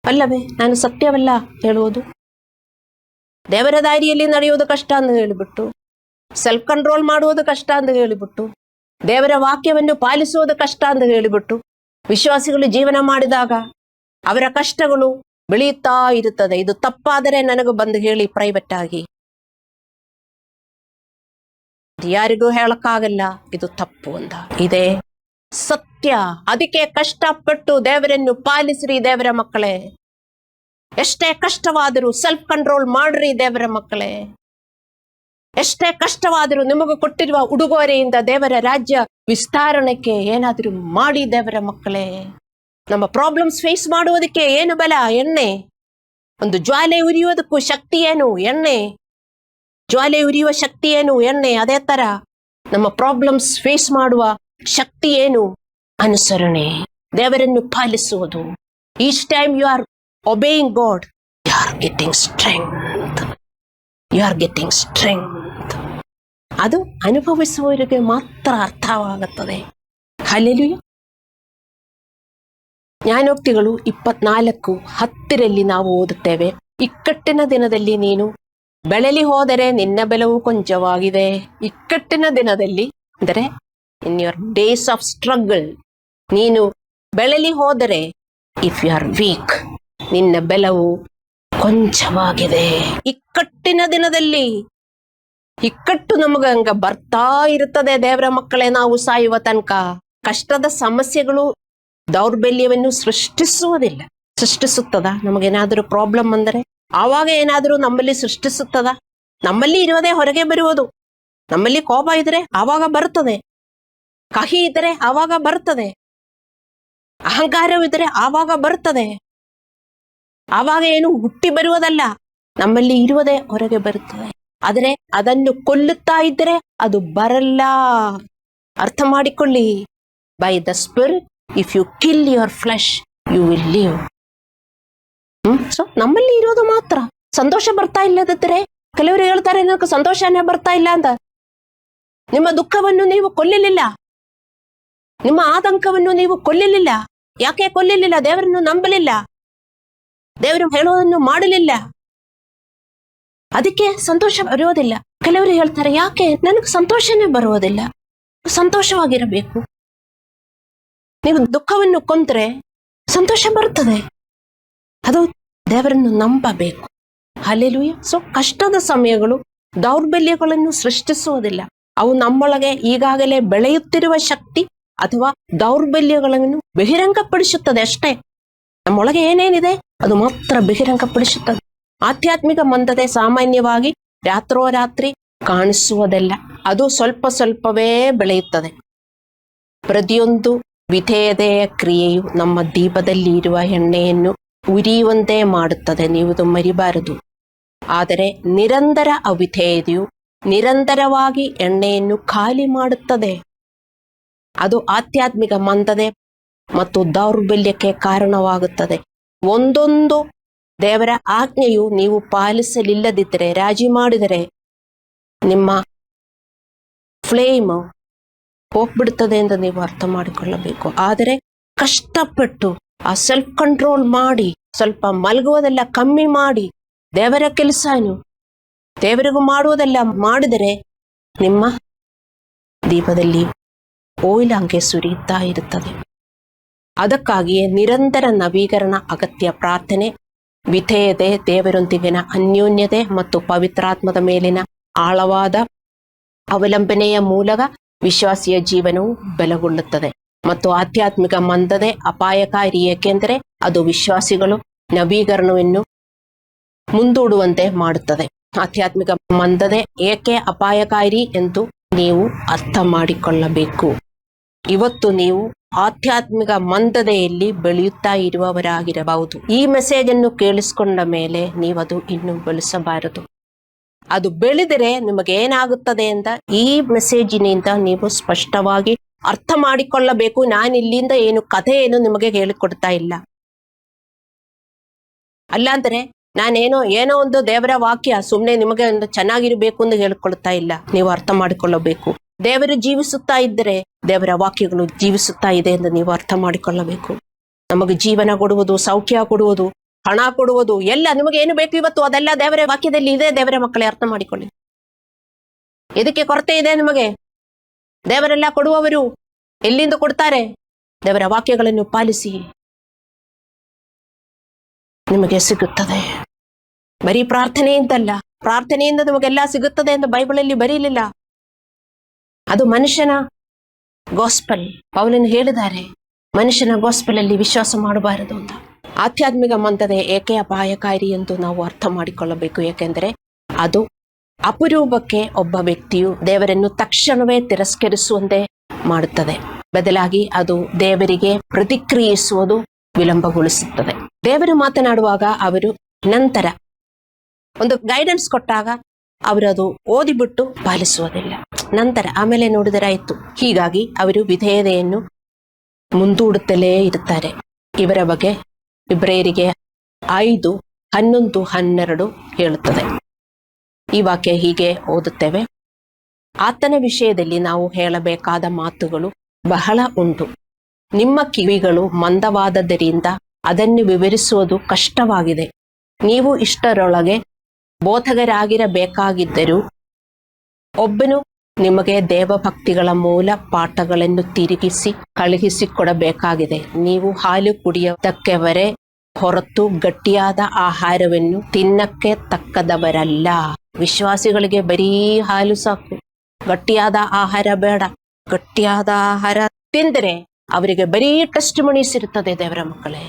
ಅಲ್ಲವೇ? ನಾನು ಸತ್ಯವಲ್ಲ ಹೇಳುವುದು. ದೇವರ ದಾರಿಯಲ್ಲಿ ನಡೆಯುವುದು ಕಷ್ಟ ಅಂತ ಹೇಳಿಬಿಟ್ಟು, ಸೆಲ್ಫ್ ಕಂಟ್ರೋಲ್ ಮಾಡುವುದು ಕಷ್ಟ ಅಂತ ಹೇಳಿಬಿಟ್ಟು, ದೇವರ ವಾಕ್ಯವನ್ನು ಪಾಲಿಸುವುದು ಕಷ್ಟ ಅಂತ ಹೇಳಿಬಿಟ್ಟು ವಿಶ್ವಾಸಿಗಳು ಜೀವನ ಮಾಡಿದಾಗ ಅವರ ಕಷ್ಟಗಳು ಬೆಳೆಯುತ್ತಾ ಇರುತ್ತದೆ. ಇದು ತಪ್ಪಾದರೆ ನನಗೂ ಬಂದು ಹೇಳಿ ಪ್ರೈವೇಟ್ ಆಗಿ. ಯಾರಿಗೂ ಹೇಳಕ್ಕಾಗಲ್ಲ ಇದು ತಪ್ಪು ಅಂತ. ಇದೇ ಸತ್ಯ. ಅದಕ್ಕೆ ಕಷ್ಟಪಟ್ಟು ದೇವರನ್ನು ಪಾಲಿಸ್ರಿ ದೇವರ ಮಕ್ಕಳೇ. ಎಷ್ಟೇ ಕಷ್ಟವಾದರೂ ಸೆಲ್ಫ್ ಕಂಟ್ರೋಲ್ ಮಾಡ್ರಿ ದೇವರ ಮಕ್ಕಳೇ. ಎಷ್ಟೇ ಕಷ್ಟವಾದರೂ ನಿಮಗೂ ಕೊಟ್ಟಿರುವ ಉಡುಗೊರೆಯಿಂದ ದೇವರ ರಾಜ್ಯ ವಿಸ್ತರಣೆಗೆ ಏನಾದರೂ ಮಾಡಿ ದೇವರ ಮಕ್ಕಳೇ. ನಮ್ಮ ಪ್ರಾಬ್ಲಮ್ಸ್ ಫೇಸ್ ಮಾಡುವುದಕ್ಕೆ ಏನು ಬಲ? ಎಣ್ಣೆ. ಒಂದು ಜ್ವಾಲೆ ಉರಿಯುವುದಕ್ಕೂ ಶಕ್ತಿ ಏನು? ಎಣ್ಣೆ. ಜ್ವಾಲೆ ಉರಿಯುವ ಶಕ್ತಿ ಏನು? ಎಣ್ಣೆ. ಅದೇ ತರ ನಮ್ಮ ಪ್ರಾಬ್ಲಮ್ಸ್ ಫೇಸ್ ಮಾಡುವ ಶಕ್ತಿ ಏನು? ಅನುಸರಣೆ, ದೇವರನ್ನು ಪಾಲಿಸುವುದು. Each time you are obeying God, you are getting strength. You are getting strength. ಅದು ಅನುಭವಿಸುವವರಿಗೆ ಮಾತ್ರ ಅರ್ಥವಾಗುತ್ತದೆ. ಹಲ್ಲೆಲೂಯಾ. ಜ್ಞಾನೋಕ್ತಿಗಳು 24:10 ನಾವು ಓದುತ್ತೇವೆ, ಇಕ್ಕಟ್ಟಿನ ದಿನದಲ್ಲಿ ನೀನು ಬೆಳೆಲಿ ಹೋದರೆ ನಿನ್ನ ಬೆಲವು ಕೊಂಚವಾಗಿದೆ. ಇಕ್ಕಟ್ಟಿನ ದಿನದಲ್ಲಿ ಅಂದರೆ in your days of struggle ನೀನು ಬೆಳೆಲಿ ಹೋದರೆ, ಇಫ್ ಯು ಆರ್ ವೀಕ್, ನಿನ್ನ ಬೆಲವು ಕೊಂಚವಾಗಿದೆ. ಇಕ್ಕಟ್ಟಿನ ದಿನದಲ್ಲಿ, ಇಕ್ಕಟ್ಟು ನಮಗ ಹಂಗ ಬರ್ತಾ ಇರುತ್ತದೆ ದೇವರ ಮಕ್ಕಳೇ. ನಾವು ಸಾಯುವ ತನಕ ಕಷ್ಟದ ಸಮಸ್ಯೆಗಳು ದೌರ್ಬಲ್ಯವನ್ನು ಸೃಷ್ಟಿಸುತ್ತದ. ನಮಗೇನಾದ್ರೂ ಪ್ರಾಬ್ಲಮ್ ಅಂದರೆ ಆವಾಗ ಏನಾದ್ರೂ ನಮ್ಮಲ್ಲಿ ಸೃಷ್ಟಿಸುತ್ತದ? ನಮ್ಮಲ್ಲಿ ಇರುವುದೇ ಹೊರಗೆ ಬರುವುದು. ನಮ್ಮಲ್ಲಿ ಕೋಪ ಇದ್ರೆ ಆವಾಗ ಬರ್ತದೆ, ಕಹಿ ಇದ್ರೆ ಆವಾಗ ಬರ್ತದೆ, ಅಹಂಕಾರವಿದ್ರೆ ಆವಾಗ ಬರ್ತದೆ. ಆವಾಗ ಏನು ಹುಟ್ಟಿ ಬರುವುದಲ್ಲ, ನಮ್ಮಲ್ಲಿ ಇರುವುದೇ ಹೊರಗೆ ಬರುತ್ತದೆ. ಆದರೆ ಅದನ್ನು ಕೊಲ್ಲುತ್ತಾ ಇದ್ರೆ ಅದು ಬರಲ್ಲ. ಅರ್ಥ ಮಾಡಿಕೊಳ್ಳಿ. By the spirit if you kill your flesh you will live. So ನಮ್ಮಲ್ಲಿ ಇರೋದು ಮಾತ್ರ. ಸಂತೋಷ ಬರ್ತಾ ಇಲ್ಲದಿದ್ರೆ ಕೆಲವರು ಹೇಳ್ತಾರೆ ನನಗೆ ಸಂತೋಷನೇ ಬರ್ತಾ ಇಲ್ಲ ಅಂತ. ನಿಮ್ಮ ದುಃಖವನ್ನು ನೀವು ಕೊಲ್ಲಲಿಲ್ಲ, ನಿಮ್ಮ ಆತಂಕವನ್ನು ನೀವು ಕೊಲ್ಲಲಿಲ್ಲ. ಯಾಕೆ ಕೊಲ್ಲಲಿಲ್ಲ? ದೇವರನ್ನು ನಂಬಲಿಲ್ಲ, ದೇವರು ಹೇಳೋದನ್ನು ಮಾಡಲಿಲ್ಲ. ಅದಕ್ಕೆ ಸಂತೋಷ ಬರುವುದಿಲ್ಲ. ಕೆಲವರು ಹೇಳ್ತಾರೆ ಯಾಕೆ ನನಗೆ ಸಂತೋಷನೇ ಬರುವುದಿಲ್ಲ, ಸಂತೋಷವಾಗಿರಬೇಕು. ನೀವು ದುಃಖವನ್ನು ಕೊಂದ್ರೆ ಸಂತೋಷ ಬರ್ತದೆ. ಅದು ದೇವರನ್ನು ನಂಬಬೇಕು. ಹಲ್ಲೆಲೂಯಾ. ಸೊ ಕಷ್ಟದ ಸಮಯಗಳು ದೌರ್ಬಲ್ಯಗಳನ್ನು ಸೃಷ್ಟಿಸುವುದಿಲ್ಲ. ಅವು ನಮ್ಮೊಳಗೆ ಈಗಾಗಲೇ ಬೆಳೆಯುತ್ತಿರುವ ಶಕ್ತಿ ಅಥವಾ ದೌರ್ಬಲ್ಯಗಳನ್ನು ಬಹಿರಂಗಪಡಿಸುತ್ತದೆ ಅಷ್ಟೇ. ನಮ್ಮೊಳಗೆ ಏನೇನಿದೆ ಅದು ಮಾತ್ರ ಬಹಿರಂಗಪಡಿಸುತ್ತದೆ. ಆಧ್ಯಾತ್ಮಿಕ ಮಂದತೆ ಸಾಮಾನ್ಯವಾಗಿ ರಾತ್ರೋರಾತ್ರಿ ಕಾಣಿಸುವುದಿಲ್ಲ. ಅದು ಸ್ವಲ್ಪ ಸ್ವಲ್ಪವೇ ಬೆಳೆಯುತ್ತದೆ. ಪ್ರತಿಯೊಂದು ವಿಧೇಯತೆಯ ಕ್ರಿಯೆಯು ನಮ್ಮ ದೀಪದಲ್ಲಿ ಇರುವ ಎಣ್ಣೆಯನ್ನು ಉರಿಯುವಂತೆ ಮಾಡುತ್ತದೆ, ನೀವು ಮರಿಬಾರದು. ಆದರೆ ನಿರಂತರ ಅವಿಧೇಯತೆಯು ನಿರಂತರವಾಗಿ ಎಣ್ಣೆಯನ್ನು ಖಾಲಿ ಮಾಡುತ್ತದೆ. ಅದು ಆಧ್ಯಾತ್ಮಿಕ ಮಂದತೆ ಮತ್ತು ದೌರ್ಬಲ್ಯಕ್ಕೆ ಕಾರಣವಾಗುತ್ತದೆ. ಒಂದೊಂದು ದೇವರ ಆಜ್ಞೆಯು ನೀವು ಪಾಲಿಸಲಿಲ್ಲದಿದ್ದರೆ, ರಾಜಿ ಮಾಡಿದರೆ ನಿಮ್ಮ ಫ್ಲೇಮ್ ಹೋಗ್ಬಿಡ್ತದೆ ಎಂದು ನೀವು ಅರ್ಥ ಮಾಡಿಕೊಳ್ಳಬೇಕು. ಆದರೆ ಕಷ್ಟಪಟ್ಟು ಆ ಸೆಲ್ಫ್ ಕಂಟ್ರೋಲ್ ಮಾಡಿ, ಸ್ವಲ್ಪ ಮಲಗುವುದೆಲ್ಲ ಕಮ್ಮಿ ಮಾಡಿ, ದೇವರ ಕೆಲಸನು ದೇವರಿಗೂ ಮಾಡುವುದೆಲ್ಲ ಮಾಡಿದರೆ ನಿಮ್ಮ ದೀಪದಲ್ಲಿ ಓಯಿಲ್ ಹಂಗೆ ಸುರಿಯುತ್ತಾ ಇರುತ್ತದೆ. ಅದಕ್ಕಾಗಿಯೇ ನಿರಂತರ ನವೀಕರಣ ಅಗತ್ಯ. ಪ್ರಾರ್ಥನೆ, ವಿಧೇಯತೆ, ದೇವರೊಂದಿಗಿನ ಅನ್ಯೋನ್ಯತೆ ಮತ್ತು ಪವಿತ್ರಾತ್ಮದ ಮೇಲಿನ ಆಳವಾದ ಅವಲಂಬನೆಯ ಮೂಲಕ ವಿಶ್ವಾಸಿಯ ಜೀವನವು ಬಲಗೊಳ್ಳುತ್ತದೆ. ಮತ್ತು ಆಧ್ಯಾತ್ಮಿಕ ಮಂದತೆ ಅಪಾಯಕಾರಿ, ಏಕೆಂದರೆ ಅದು ವಿಶ್ವಾಸಿಗಳು ನವೀಕರಣವನ್ನು ಮುಂದೂಡುವಂತೆ ಮಾಡುತ್ತದೆ. ಆಧ್ಯಾತ್ಮಿಕ ಮಂದತೆ ಏಕೆ ಅಪಾಯಕಾರಿ ಎಂದು ನೀವು ಅರ್ಥ ಮಾಡಿಕೊಳ್ಳಬೇಕು. ಇವತ್ತು ನೀವು ಆಧ್ಯಾತ್ಮಿಕ ಮಂದತೆಯಲ್ಲಿ ಬೆಳೆಯುತ್ತಾ ಇರುವವರಾಗಿರಬಹುದು. ಈ ಮೆಸೇಜ್ ಅನ್ನು ಕೇಳಿಸಿಕೊಂಡ ಮೇಲೆ ನೀವದು ಇನ್ನು ಬೆಳೆಸಬಾರದು. ಅದು ಬೆಳೆದರೆ ನಿಮಗೇನಾಗುತ್ತದೆ ಅಂತ ಈ ಮೆಸೇಜಿನಿಂದ ನೀವು ಸ್ಪಷ್ಟವಾಗಿ ಅರ್ಥ ಮಾಡಿಕೊಳ್ಳಬೇಕು. ನಾನು ಇಲ್ಲಿಂದ ಕಥೆಯನ್ನು ನಿಮಗೆ ಹೇಳಿಕೊಡ್ತಾ ಇಲ್ಲ. ಅಲ್ಲಾಂದ್ರೆ ಏನೋ ಒಂದು ದೇವರ ವಾಕ್ಯ ಸುಮ್ಮನೆ ನಿಮಗೆ ಒಂದು ಚೆನ್ನಾಗಿರ್ಬೇಕು ಎಂದು ಹೇಳಿಕೊಳ್ತಾ ಇಲ್ಲ. ನೀವು ಅರ್ಥ ಮಾಡಿಕೊಳ್ಳಬೇಕು. ದೇವರು ಜೀವಿಸುತ್ತಾ ಇದ್ದರೆ ದೇವರ ವಾಕ್ಯಗಳು ಜೀವಿಸುತ್ತಾ ಇದೆ ಎಂದು ನೀವು ಅರ್ಥ ಮಾಡಿಕೊಳ್ಳಬೇಕು. ನಮಗೆ ಜೀವನ ಕೊಡುವುದು, ಸೌಖ್ಯ ಕೊಡುವುದು, ಹಣ ಕೊಡುವುದು ಎಲ್ಲ ನಿಮಗೆ ಏನು ಬೇಕು ಇವತ್ತು ಅದೆಲ್ಲ ದೇವರ ವಾಕ್ಯದಲ್ಲಿ ಇದೆ. ದೇವರ ಮಕ್ಕಳೇ ಅರ್ಥ ಮಾಡಿಕೊಳ್ಳಿ. ಇದಕ್ಕೆ ಕೊರತೆ ಇದೆ ನಿಮಗೆ. ದೇವರೆಲ್ಲ ಕೊಡುವವರು ಎಲ್ಲಿಂದ ಕೊಡ್ತಾರೆ? ದೇವರ ವಾಕ್ಯಗಳನ್ನು ಪಾಲಿಸಿ, ನಿಮಗೆ ಸಿಗುತ್ತದೆ. ಬರೀ ಪ್ರಾರ್ಥನೆಯಿಂದಲ್ಲ, ಪ್ರಾರ್ಥನೆಯಿಂದ ನಿಮಗೆಲ್ಲ ಸಿಗುತ್ತದೆ ಎಂದು ಬೈಬಲಲ್ಲಿ ಬರೀಲಿಲ್ಲ. ಅದು ಮನುಷ್ಯನ ಗಾಸ್ಪಲ್. ಪೌಲನು ಹೇಳಿದ್ದಾರೆ, ಮನುಷ್ಯನ ಗಾಸ್ಪಲ್ ಅಲ್ಲಿ ವಿಶ್ವಾಸ ಮಾಡಬಾರದು ಅಂತ. ಆಧ್ಯಾತ್ಮಿಕ ಮಂದತೆ ಏಕೆ ಅಪಾಯಕಾರಿ ಎಂದು ನಾವು ಅರ್ಥ ಮಾಡಿಕೊಳ್ಳಬೇಕು. ಏಕೆಂದರೆ ಅದು ಅಪರೂಪಕ್ಕೆ ಒಬ್ಬ ವ್ಯಕ್ತಿಯು ದೇವರನ್ನು ತಕ್ಷಣವೇ ತಿರಸ್ಕರಿಸುವಂತೆ ಮಾಡುತ್ತದೆ. ಬದಲಾಗಿ ಅದು ದೇವರಿಗೆ ಪ್ರತಿಕ್ರಿಯಿಸುವುದು ವಿಳಂಬಗೊಳಿಸುತ್ತದೆ. ದೇವರು ಮಾತನಾಡುವಾಗ ಅವರು ನಂತರ ಒಂದು ಗೈಡೆನ್ಸ್ ಕೊಟ್ಟಾಗ ಅವರದು ಓದಿಬಿಟ್ಟು ಪಾಲಿಸುವುದಿಲ್ಲ. ನಂತರ ಆಮೇಲೆ ನೋಡಿದರಾಯಿತು. ಹೀಗಾಗಿ ಅವರು ವಿಧೇಯತೆಯನ್ನು ಮುಂದೂಡುತ್ತಲೇ ಇರುತ್ತಾರೆ. ಇವರ ಬಗ್ಗೆ ಇಬ್ರಿಯರಿಗೆ 5:11-12 ಹೇಳುತ್ತದೆ. ಈ ವಾಕ್ಯ ಹೀಗೆ ಓದುತ್ತೇವೆ. ಆತನ ವಿಷಯದಲ್ಲಿ ನಾವು ಹೇಳಬೇಕಾದ ಮಾತುಗಳು ಬಹಳ ಉಂಟು. ನಿಮ್ಮ ಕಿವಿಗಳು ಮಂದವಾದದ್ದರಿಂದ ಅದನ್ನು ವಿವರಿಸುವುದು ಕಷ್ಟವಾಗಿದೆ. ನೀವು ಇಷ್ಟರೊಳಗೆ ಬೋಧಕರಾಗಿರಬೇಕಾಗಿದ್ದರೂ ಒಬ್ಬನು ನಿಮಗೆ ದೇವಭಕ್ತಿಗಳ ಮೂಲ ಪಾಠಗಳನ್ನು ತಿರುಗಿಸಿ ಕಳುಹಿಸಿಕೊಡಬೇಕಾಗಿದೆ. ನೀವು ಹಾಲು ಕುಡಿಯೋದಕ್ಕೆವರೇ ಹೊರತು ಗಟ್ಟಿಯಾದ ಆಹಾರವನ್ನು ತಿನ್ನಕ್ಕೆ ತಕ್ಕದವರಲ್ಲ. ವಿಶ್ವಾಸಿಗಳಿಗೆ ಬರೀ ಹಾಲು ಸಾಕು, ಗಟ್ಟಿಯಾದ ಆಹಾರ ಬೇಡ. ಗಟ್ಟಿಯಾದ ಆಹಾರ ತಿಂದರೆ ಅವರಿಗೆ ಬರೀ ಟೆಸ್ಟ್ ಮಣೀಸ್ ಇರ್ತದೆ. ದೇವರ ಮಕ್ಕಳೇ,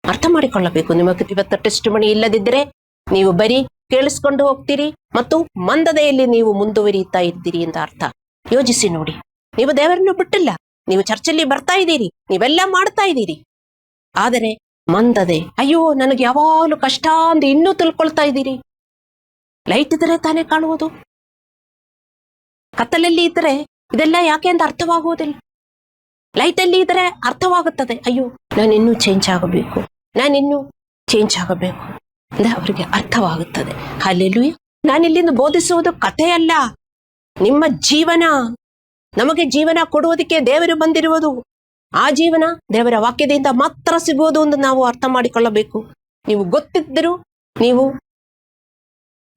ಅರ್ಥ ಮಾಡಿಕೊಳ್ಳಬೇಕು. ನಿಮಗೆ ಇವತ್ತು ಟೆಸ್ಟ್ ಮಣಿ ಇಲ್ಲದಿದ್ದರೆ ನೀವು ಬರೀ ಕೇಳಿಸ್ಕೊಂಡು ಹೋಗ್ತೀರಿ ಮತ್ತು ಮಂದದೆಯಲ್ಲಿ ನೀವು ಮುಂದುವರಿಯುತ್ತಾ ಇದ್ದೀರಿ ಅಂತ ಅರ್ಥ. ಯೋಚಿಸಿ ನೋಡಿ, ನೀವು ದೇವರನ್ನು ಬಿಟ್ಟಿಲ್ಲ, ನೀವು ಚರ್ಚಲ್ಲಿ ಬರ್ತಾ ಇದ್ದೀರಿ, ನೀವೆಲ್ಲ ಮಾಡ್ತಾ ಇದ್ದೀರಿ, ಆದರೆ ಮಂದದೆ, ಅಯ್ಯೋ ನನಗೆ ಯಾವಾಗಲೂ ಕಷ್ಟ ಅಂತ ಇನ್ನೂ ತಿಳ್ಕೊಳ್ತಾ ಇದ್ದೀರಿ. ಲೈಟ್ ಇದ್ರೆ ತಾನೇ ಕಾಣುವುದು, ಕತ್ತಲಲ್ಲಿ ಇದ್ರೆ ಇದೆಲ್ಲ ಯಾಕೆ ಅಂತ ಅರ್ಥವಾಗುವುದಿಲ್ಲ. ಲೈಟಲ್ಲಿ ಇದ್ರೆ ಅರ್ಥವಾಗುತ್ತದೆ, ಅಯ್ಯೋ ನಾನಿನ್ನೂ ಚೇಂಜ್ ಆಗಬೇಕು, ನಾನಿನ್ನೂ ಚೇಂಜ್ ಆಗಬೇಕು ಅಂದ್ರೆ ಅವರಿಗೆ ಅರ್ಥವಾಗುತ್ತದೆ. ಹಲ್ಲೆಲೂಯಾ. ನಾನಿಲ್ಲಿಂದ ಬೋಧಿಸುವುದು ಕಥೆಯಲ್ಲ, ನಿಮ್ಮ ಜೀವನ. ನಮಗೆ ಜೀವನ ಕೊಡುವುದಕ್ಕೆ ದೇವರು ಬಂದಿರುವುದು. ಆ ಜೀವನ ದೇವರ ವಾಕ್ಯದಿಂದ ಮಾತ್ರ ಸಿಗುವುದು ಎಂದು ನಾವು ಅರ್ಥ ಮಾಡಿಕೊಳ್ಳಬೇಕು. ನೀವು ಗೊತ್ತಿದ್ದರೂ ನೀವು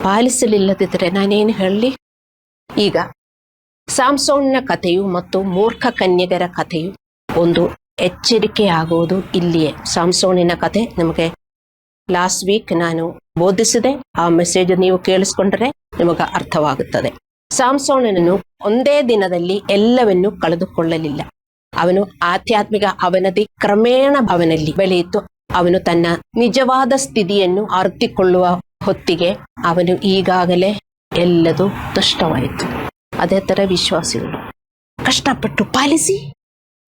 ಪಾಲಿಸಲಿಲ್ಲದಿದ್ದರೆ ನಾನೇನು ಹೇಳಲಿ. ಈಗ ಸಾಮ್ಸೋನ್ನ ಕಥೆಯು ಮತ್ತು ಮೂರ್ಖ ಕನ್ಯೆಗರ ಕಥೆಯು ಒಂದು ಎಚ್ಚರಿಕೆ ಆಗುವುದು ಇಲ್ಲಿಯೇ. ಸಾಮ್ಸೋನಿನ ಕಥೆ ನಿಮಗೆ ಲಾಸ್ಟ್ ವೀಕ್ ನಾನು ಬೋಧಿಸಿದೆ. ಆ ಮೆಸೇಜ್ ನೀವು ಕೇಳಿಸ್ಕೊಂಡ್ರೆ ನಿಮಗೆ ಅರ್ಥವಾಗುತ್ತದೆ. ಸಾಮ್ಸೋನನನ್ನು ಒಂದೇ ದಿನದಲ್ಲಿ ಎಲ್ಲವನ್ನೂ ಕಳೆದುಕೊಳ್ಳಲಿಲ್ಲ. ಅವನು ಆಧ್ಯಾತ್ಮಿಕ ಅವನತಿ ಕ್ರಮೇಣ ಅವನಲ್ಲಿ ಬೆಳೆಯಿತು. ಅವನು ತನ್ನ ನಿಜವಾದ ಸ್ಥಿತಿಯನ್ನು ಅರಿತುಕೊಳ್ಳುವ ಹೊತ್ತಿಗೆ ಅವನು ಈಗಾಗಲೇ ಎಲ್ಲದೂ ನಷ್ಟವಾಯಿತು. ಅದೇ ತರ ವಿಶ್ವಾಸಿಗಳು ಕಷ್ಟಪಟ್ಟು ಪಾಲಿಸಿ,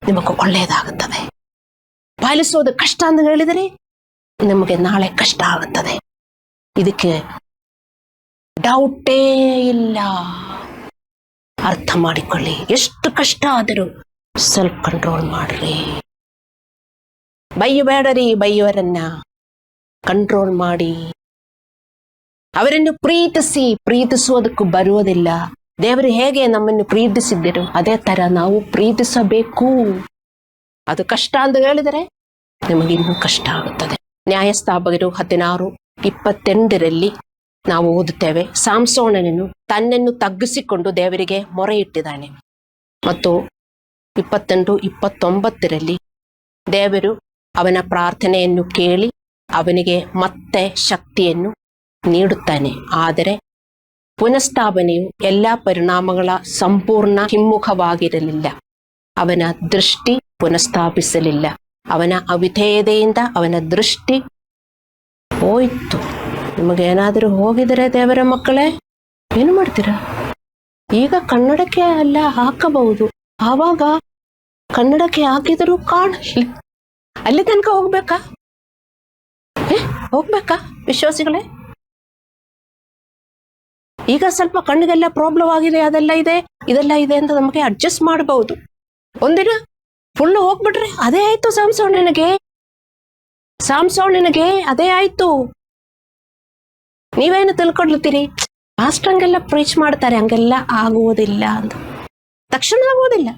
ನಿಮಗೆ ಒಳ್ಳೆಯದಾಗುತ್ತದೆ. ಪಾಲಿಸೋದು ಕಷ್ಟ ಅಂತ ಹೇಳಿದರೆ ನಿಮಗೆ ನಾಳೆ ಕಷ್ಟ ಆಗುತ್ತದೆ. ಇದಕ್ಕೆ ಡೌಟೇ ಇಲ್ಲ. ಅರ್ಥ ಮಾಡಿಕೊಳ್ಳಿ. ಎಷ್ಟು ಕಷ್ಟ ಆದರೂ ಸೆಲ್ಫ್ ಕಂಟ್ರೋಲ್ ಮಾಡ್ರಿ. ಬೈಯಬೇಡರಿ, ಬೈಯುವರನ್ನ ಕಂಟ್ರೋಲ್ ಮಾಡಿ. ಅವರನ್ನು ಪ್ರೀತಿಸುವುದಕ್ಕೂ ಬರುವುದಿಲ್ಲ. ದೇವರು ಹೇಗೆ ನಮ್ಮನ್ನು ಪ್ರೀತಿಸಿದ್ದರು ಅದೇ ತರ ನಾವು ಪ್ರೀತಿಸಬೇಕು. ಅದು ಕಷ್ಟ ಅಂತ ಹೇಳಿದರೆ ನಿಮಗಿನ್ನೂ ಕಷ್ಟ ಆಗುತ್ತದೆ. ನ್ಯಾಯಸ್ಥಾಪಕರು 16:28 ನಾವು ಓದುತ್ತೇವೆ, ಸಾಮ್ಸೋನನನ್ನು ತನ್ನನ್ನು ತಗ್ಗಿಸಿಕೊಂಡು ದೇವರಿಗೆ ಮೊರೆ ಇಟ್ಟಿದ್ದಾನೆ. ಮತ್ತು 28-29 ದೇವರು ಅವನ ಪ್ರಾರ್ಥನೆಯನ್ನು ಕೇಳಿ ಅವನಿಗೆ ಮತ್ತೆ ಶಕ್ತಿಯನ್ನು ನೀಡುತ್ತಾನೆ. ಆದರೆ ಪುನಃಸ್ಥಾಪನೆಯು ಎಲ್ಲ ಪರಿಣಾಮಗಳ ಸಂಪೂರ್ಣ ಹಿಮ್ಮುಖವಾಗಿರಲಿಲ್ಲ. ಅವನ ದೃಷ್ಟಿ ಪುನಃಸ್ಥಾಪಿಸಲಿಲ್ಲ. ಅವನ ಅವಿಧೇಯತೆಯಿಂದ ಅವನ ದೃಷ್ಟಿ ಹೋಯಿತು. ನಿಮಗೇನಾದರೂ ಹೋಗಿದರೆ ದೇವರ ಮಕ್ಕಳೇ ಏನು ಮಾಡ್ತೀರಾ? ಈಗ ಕನ್ನಡಕ್ಕೆ ಅಲ್ಲ ಹಾಕಬಹುದು, ಆವಾಗ ಕನ್ನಡಕ್ಕೆ ಹಾಕಿದರೂ ಕಾಣಲಿ. ಅಲ್ಲಿ ತನಕ ಹೋಗ್ಬೇಕಾ ವಿಶ್ವಾಸಿಗಳೇ? ಈಗ ಸ್ವಲ್ಪ ಕಣ್ಣಿಗೆಲ್ಲ ಪ್ರಾಬ್ಲಮ್ ಆಗಿದೆ, ಇದೆಲ್ಲ ಇದೆ ಅಂತ ನಮಗೆ ಅಡ್ಜಸ್ಟ್ ಮಾಡಬಹುದು. ಒಂದಿನ ಫುಲ್ ಹೋಗ್ಬಿಟ್ರೆ ಅದೇ ಆಯ್ತು. ಸಾಮ್ಸೋಣನಿಗೆ ಅದೇ ಆಯ್ತು. ನೀವೇನು ತಿಳ್ಕೊಳ್ತೀರಿ? ಪಾಸ್ಟರ್ ಹಂಗೆಲ್ಲ ಪ್ರೀಚ್ ಮಾಡ್ತಾರೆ, ಹಂಗೆಲ್ಲ ಆಗುವುದಿಲ್ಲ ಅಂತ. ತಕ್ಷಣ ಆಗುವುದಿಲ್ಲ,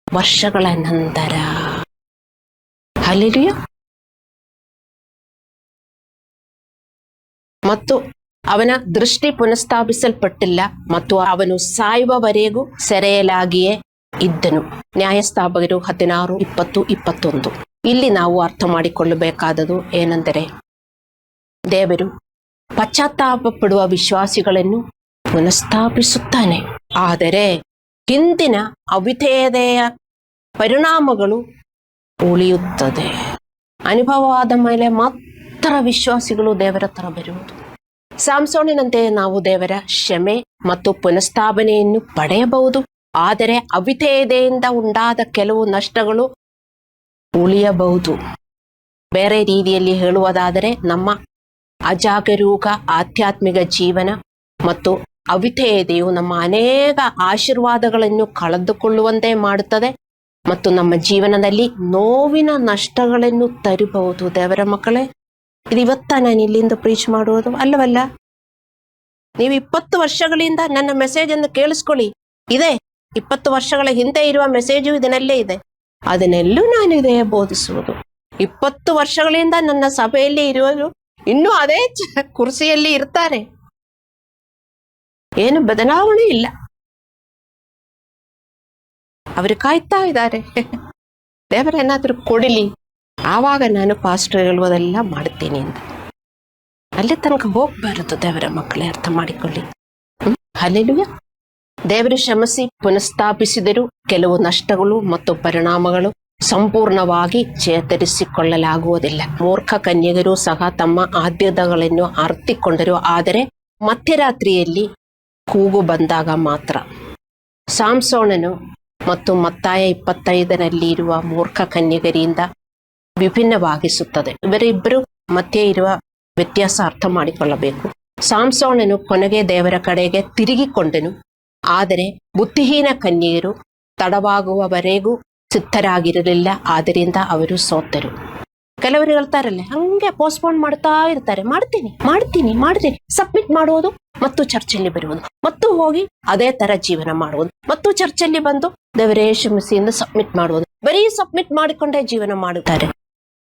ವರ್ಷಗಳ ನಂತರ. ಹಲ್ಲೆಲೂಯಾ. ಮತ್ತು ಅವನ ದೃಷ್ಟಿ ಪುನಃಸ್ಥಾಪಿಸಲ್ಪಟ್ಟಿಲ್ಲ ಮತ್ತು ಅವನು ಸಾಯುವವರೆಗೂ ಸೆರೆಯಲಾಗಿಯೇ ಇದ್ದನು. ನ್ಯಾಯಸ್ಥಾಪಕರು 16:20-21. ಇಲ್ಲಿ ನಾವು ಅರ್ಥ ಮಾಡಿಕೊಳ್ಳಬೇಕಾದದು ಏನೆಂದರೆ, ದೇವರು ಪಶ್ಚಾತ್ತಾಪ ಪಡುವ ವಿಶ್ವಾಸಿಗಳನ್ನು ಪುನಃಸ್ಥಾಪಿಸುತ್ತಾನೆ. ಆದರೆ ಹಿಂದಿನ ಅವಿಧೇಯತೆಯ ಪರಿಣಾಮಗಳು ಉಳಿಯುತ್ತದೆ. ಅನುಭವವಾದ ಮೇಲೆ ಮಾತ್ರ ವಿಶ್ವಾಸಿಗಳು ದೇವರ ಹತ್ರ ಬರುವುದು. ಸಾಮ್ಸೋನಿನಂತೆ ನಾವು ದೇವರ ಕ್ಷಮೆ ಮತ್ತು ಪುನಃಸ್ಥಾಪನೆಯನ್ನು ಪಡೆಯಬಹುದು. ಆದರೆ ಅವಿಧೇಯತೆಯಿಂದ ಉಂಟಾದ ಕೆಲವು ನಷ್ಟಗಳು ಉಳಿಯಬಹುದು. ಬೇರೆ ರೀತಿಯಲ್ಲಿ ಹೇಳುವುದಾದರೆ, ನಮ್ಮ ಅಜಾಗರೂಕ ಆಧ್ಯಾತ್ಮಿಕ ಜೀವನ ಮತ್ತು ಅವಿಧೇಯತೆಯು ನಮ್ಮ ಅನೇಕ ಆಶೀರ್ವಾದಗಳನ್ನು ಕಳೆದುಕೊಳ್ಳುವಂತೆ ಮಾಡುತ್ತದೆ ಮತ್ತು ನಮ್ಮ ಜೀವನದಲ್ಲಿ ನೋವಿನ ನಷ್ಟಗಳನ್ನು ತರಬಹುದು. ದೇವರ ಮಕ್ಕಳೇ, ಇದು ಇವತ್ತ ನಾನು ಇಲ್ಲಿಂದ ಪ್ರೀಚ್ ಮಾಡುವುದು ಅಲ್ಲವಲ್ಲ. ನೀವು 20 ವರ್ಷಗಳಿಂದ ನನ್ನ ಮೆಸೇಜ್ ಅನ್ನು ಕೇಳಿಸ್ಕೊಳ್ಳಿ. ಇದೆ 20 ವರ್ಷಗಳ ಹಿಂದೆ ಇರುವ ಮೆಸೇಜು ಇದನ್ನಲ್ಲೇ ಇದೆ. ಅದನ್ನೆಲ್ಲೂ ನಾನು ಇದೇ ಬೋಧಿಸುವುದು. 20 ವರ್ಷಗಳಿಂದ ನನ್ನ ಸಭೆಯಲ್ಲಿ ಇರುವುದು ಇನ್ನೂ ಅದೇ ಕುರ್ಸಿಯಲ್ಲಿ ಇರ್ತಾರೆ, ಏನು ಬದಲಾವಣೆ ಇಲ್ಲ. ಅವರು ಕಾಯ್ತಾ ಇದ್ದಾರೆ ದೇವರೇನಾದ್ರೂ ಕೊಡಲಿ, ಆವಾಗ ನಾನು ಪಾಸ್ಟರ್ ಹೇಳುವುದೆಲ್ಲ ಮಾಡ್ತೀನಿ ಅಂತ. ಅಲ್ಲಿ ತನಕ ಹೋಗ್ಬಾರದು ದೇವರ ಮಕ್ಕಳೇ, ಅರ್ಥ ಮಾಡಿಕೊಳ್ಳಿ. ಹಲ್ಲೆಲೂಯಾ. ದೇವರು ಶ್ರಮಿಸಿ ಪುನಃಸ್ಥಾಪಿಸಿದರೂ ಕೆಲವು ನಷ್ಟಗಳು ಮತ್ತು ಪರಿಣಾಮಗಳು ಸಂಪೂರ್ಣವಾಗಿ ಚೇತರಿಸಿಕೊಳ್ಳಲಾಗುವುದಿಲ್ಲ. ಮೂರ್ಖ ಕನ್ಯೆಗರು ಸಹ ತಮ್ಮ ಆದ್ಯತೆಗಳನ್ನು ಅರ್ಥಿಕೊಂಡರು, ಆದರೆ ಮಧ್ಯರಾತ್ರಿಯಲ್ಲಿ ಕೂಗು ಬಂದಾಗ ಮಾತ್ರ. ಸಾಮ್ಸೋನನು ಮತ್ತು ಮತ್ತಾಯ 25ರಲ್ಲಿ ಇರುವ ಮೂರ್ಖ ಕನ್ಯೆಗರಿಂದ ವಿಭಿನ್ನವಾಗಿಸುತ್ತದೆ. ಇವರಿಬ್ಬರು ಮಧ್ಯೆ ಇರುವ ವ್ಯತ್ಯಾಸ ಅರ್ಥ ಮಾಡಿಕೊಳ್ಳಬೇಕು. ಸಾಮ್ಸೋನನು ಕೊನೆಗೆ ದೇವರ ಕಡೆಗೆ ತಿರುಗಿಕೊಂಡನು, ಆದರೆ ಬುದ್ಧಿಹೀನ ಕನ್ಯೆಯರು ತಡವಾಗುವವರೆಗೂ ಸಿದ್ಧರಾಗಿರಲಿಲ್ಲ, ಆದ್ದರಿಂದ ಅವರು ಸೋತರು. ಕೆಲವರು ಹೇಳ್ತಾರಲ್ಲ, ಹಂಗೆ ಪೋಸ್ಟ್ಪೋನ್ ಮಾಡ್ತಾ ಇರ್ತಾರೆ, ಮಾಡ್ತೀನಿ ಸಬ್ಮಿಟ್ ಮಾಡುವುದು ಮತ್ತು ಚರ್ಚಲ್ಲಿ ಬರುವುದು ಮತ್ತು ಹೋಗಿ ಅದೇ ತರ ಜೀವನ ಮಾಡುವುದು ಮತ್ತು ಚರ್ಚಲ್ಲಿ ಬಂದು ದೇವರೇ ಕ್ಷಮಿಸಿಯಿಂದ ಸಬ್ಮಿಟ್ ಮಾಡುವುದು, ಬರೀ ಸಬ್ಮಿಟ್ ಮಾಡಿಕೊಂಡೇ ಜೀವನ ಮಾಡುತ್ತಾರೆ.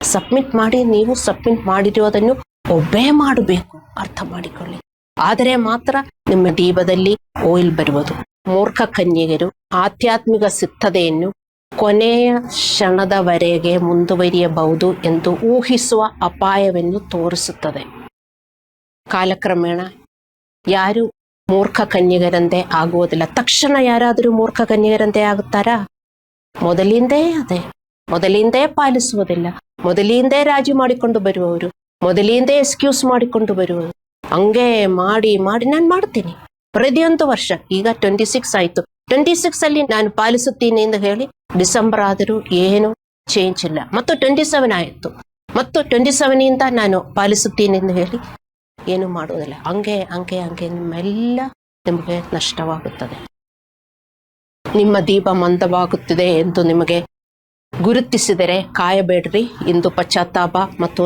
ಸಬ್ಮಿಟ್ ಮಾಡಿ, ನೀವು ಸಬ್ಮಿಟ್ ಮಾಡಿರುವುದನ್ನು ಒಬ್ಬೇ ಮಾಡಬೇಕು, ಅರ್ಥ ಮಾಡಿಕೊಳ್ಳಿ. ಆದರೆ ಮಾತ್ರ ನಿಮ್ಮ ದೀಪದಲ್ಲಿ ಓಯಿಲ್ ಬರುವುದು. ಮೂರ್ಖ ಕನ್ಯೆಯರು ಆಧ್ಯಾತ್ಮಿಕ ಸಿದ್ಧತೆಯನ್ನು ಕೊನೆಯ ಕ್ಷಣದವರೆಗೆ ಮುಂದುವರಿಯಬಹುದು ಎಂದು ಊಹಿಸುವ ಅಪಾಯವನ್ನು ತೋರಿಸುತ್ತದೆ. ಕಾಲಕ್ರಮೇಣ ಯಾರು ಮೂರ್ಖ ಕನ್ಯೆಯರಂತೆ ಆಗುವುದಿಲ್ಲ. ತಕ್ಷಣ ಯಾರಾದರೂ ಮೂರ್ಖ ಕನ್ಯೆಯರಂತೆ ಆಗುತ್ತಾರಾ? ಮೊದಲಿಂದೇ ಪಾಲಿಸುವುದಿಲ್ಲ, ಮೊದಲಿಂದೇ ರಾಜಿ ಮಾಡಿಕೊಂಡು ಬರುವವರು, ಮೊದಲಿಂದೇ ಎಕ್ಸ್ಕ್ಯೂಸ್ ಮಾಡಿಕೊಂಡು ಬರುವವರು. ಹಂಗೆ ಮಾಡಿ ನಾನು ಮಾಡ್ತೀನಿ ಪ್ರತಿಯೊಂದು ವರ್ಷ. ಈಗ 26 ಆಯ್ತು, 26 ಅಲ್ಲಿ ನಾನು ಪಾಲಿಸುತ್ತೀನಿ ಎಂದು ಹೇಳಿ ಡಿಸೆಂಬರ್ ಆದರೂ ಏನು ಚೇಂಜ್ ಇಲ್ಲ. ಮತ್ತು 27 ಆಯಿತು, ಮತ್ತು 27 ನಾನು ಪಾಲಿಸುತ್ತೀನಿ ಎಂದು ಹೇಳಿ ಏನು ಮಾಡುವುದಿಲ್ಲ. ಹಂಗೆ ನಿಮ್ಮೆಲ್ಲ ನಿಮಗೆ ನಷ್ಟವಾಗುತ್ತದೆ. ನಿಮ್ಮ ದೀಪ ಮಂದವಾಗುತ್ತಿದೆ ಎಂದು ನಿಮಗೆ ಗುರುತಿಸಿದರೆ ಕಾಯಬೇಡ್ರಿ. ಇಂದು ಪಶ್ಚಾತ್ತಾಪ ಮತ್ತು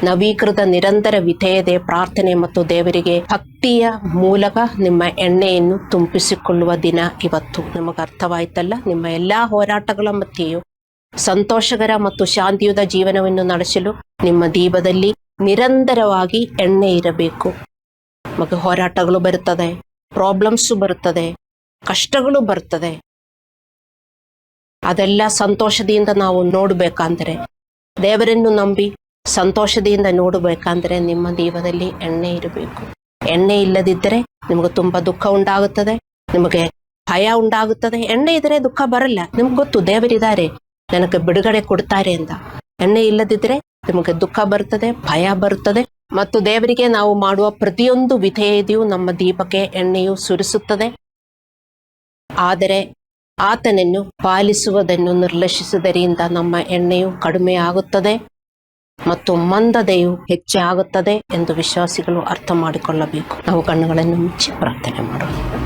ನವೀಕೃತ ನಿರಂತರ ವಿಧೇಯತೆ, ಪ್ರಾರ್ಥನೆ ಮತ್ತು ದೇವರಿಗೆ ಭಕ್ತಿಯ ಮೂಲಕ ನಿಮ್ಮ ಎಣ್ಣೆಯನ್ನು ತುಂಬಿಸಿಕೊಳ್ಳುವ ದಿನ ಇವತ್ತು. ನಮಗೆ ಅರ್ಥವಾಯ್ತಲ್ಲ? ನಿಮ್ಮ ಎಲ್ಲಾ ಹೋರಾಟಗಳ ಮಧ್ಯೆಯೂ ಸಂತೋಷಕರ ಮತ್ತು ಶಾಂತಿಯುತ ಜೀವನವನ್ನು ನಡೆಸಲು ನಿಮ್ಮ ದೀಪದಲ್ಲಿ ನಿರಂತರವಾಗಿ ಎಣ್ಣೆ ಇರಬೇಕು. ನಮಗೆ ಹೋರಾಟಗಳು ಬರುತ್ತದೆ, ಪ್ರಾಬ್ಲಮ್ಸ್ ಬರುತ್ತದೆ, ಕಷ್ಟಗಳು ಬರ್ತದೆ. ಅದೆಲ್ಲ ಸಂತೋಷದಿಂದ ನಾವು ನೋಡ್ಬೇಕಂದ್ರೆ, ದೇವರನ್ನು ನಂಬಿ ಸಂತೋಷದಿಂದ ನೋಡಬೇಕಂದ್ರೆ ನಿಮ್ಮ ದೀಪದಲ್ಲಿ ಎಣ್ಣೆ ಇರಬೇಕು. ಎಣ್ಣೆ ಇಲ್ಲದಿದ್ದರೆ ನಿಮಗೆ ತುಂಬಾ ದುಃಖ ಉಂಟಾಗುತ್ತದೆ, ನಿಮಗೆ ಭಯ ಉಂಟಾಗುತ್ತದೆ. ಎಣ್ಣೆ ಇದ್ರೆ ದುಃಖ ಬರಲ್ಲ. ನಿಮ್ಗೆ ಗೊತ್ತು ದೇವರಿದ್ದಾರೆ, ನನಗೆ ಬಿಡುಗಡೆ ಕೊಡ್ತಾರೆ ಅಂತ. ಎಣ್ಣೆ ಇಲ್ಲದಿದ್ರೆ ನಿಮಗೆ ದುಃಖ ಬರುತ್ತದೆ, ಭಯ ಬರುತ್ತದೆ. ಮತ್ತು ದೇವರಿಗೆ ನಾವು ಮಾಡುವ ಪ್ರತಿಯೊಂದು ವಿಧೇಯತೆಯು ನಮ್ಮ ದೀಪಕ್ಕೆ ಎಣ್ಣೆಯು ಸುರಿಸುತ್ತದೆ. ಆದರೆ ಆತನನ್ನು ಪಾಲಿಸುವುದನ್ನು ನಿರ್ಲಕ್ಷಿಸುವುದರಿಂದ ನಮ್ಮ ಎಣ್ಣೆಯು ಕಡಿಮೆ ಆಗುತ್ತದೆ ಮತ್ತು ಮಂದತೆಯು ಹೆಚ್ಚಾಗುತ್ತದೆ ಎಂದು ವಿಶ್ವಾಸಿಗಳು ಅರ್ಥ ಮಾಡಿಕೊಳ್ಳಬೇಕು. ನಾವು ಕಣ್ಣುಗಳನ್ನು ಮುಚ್ಚಿ ಪ್ರಾರ್ಥನೆ ಮಾಡೋಣ.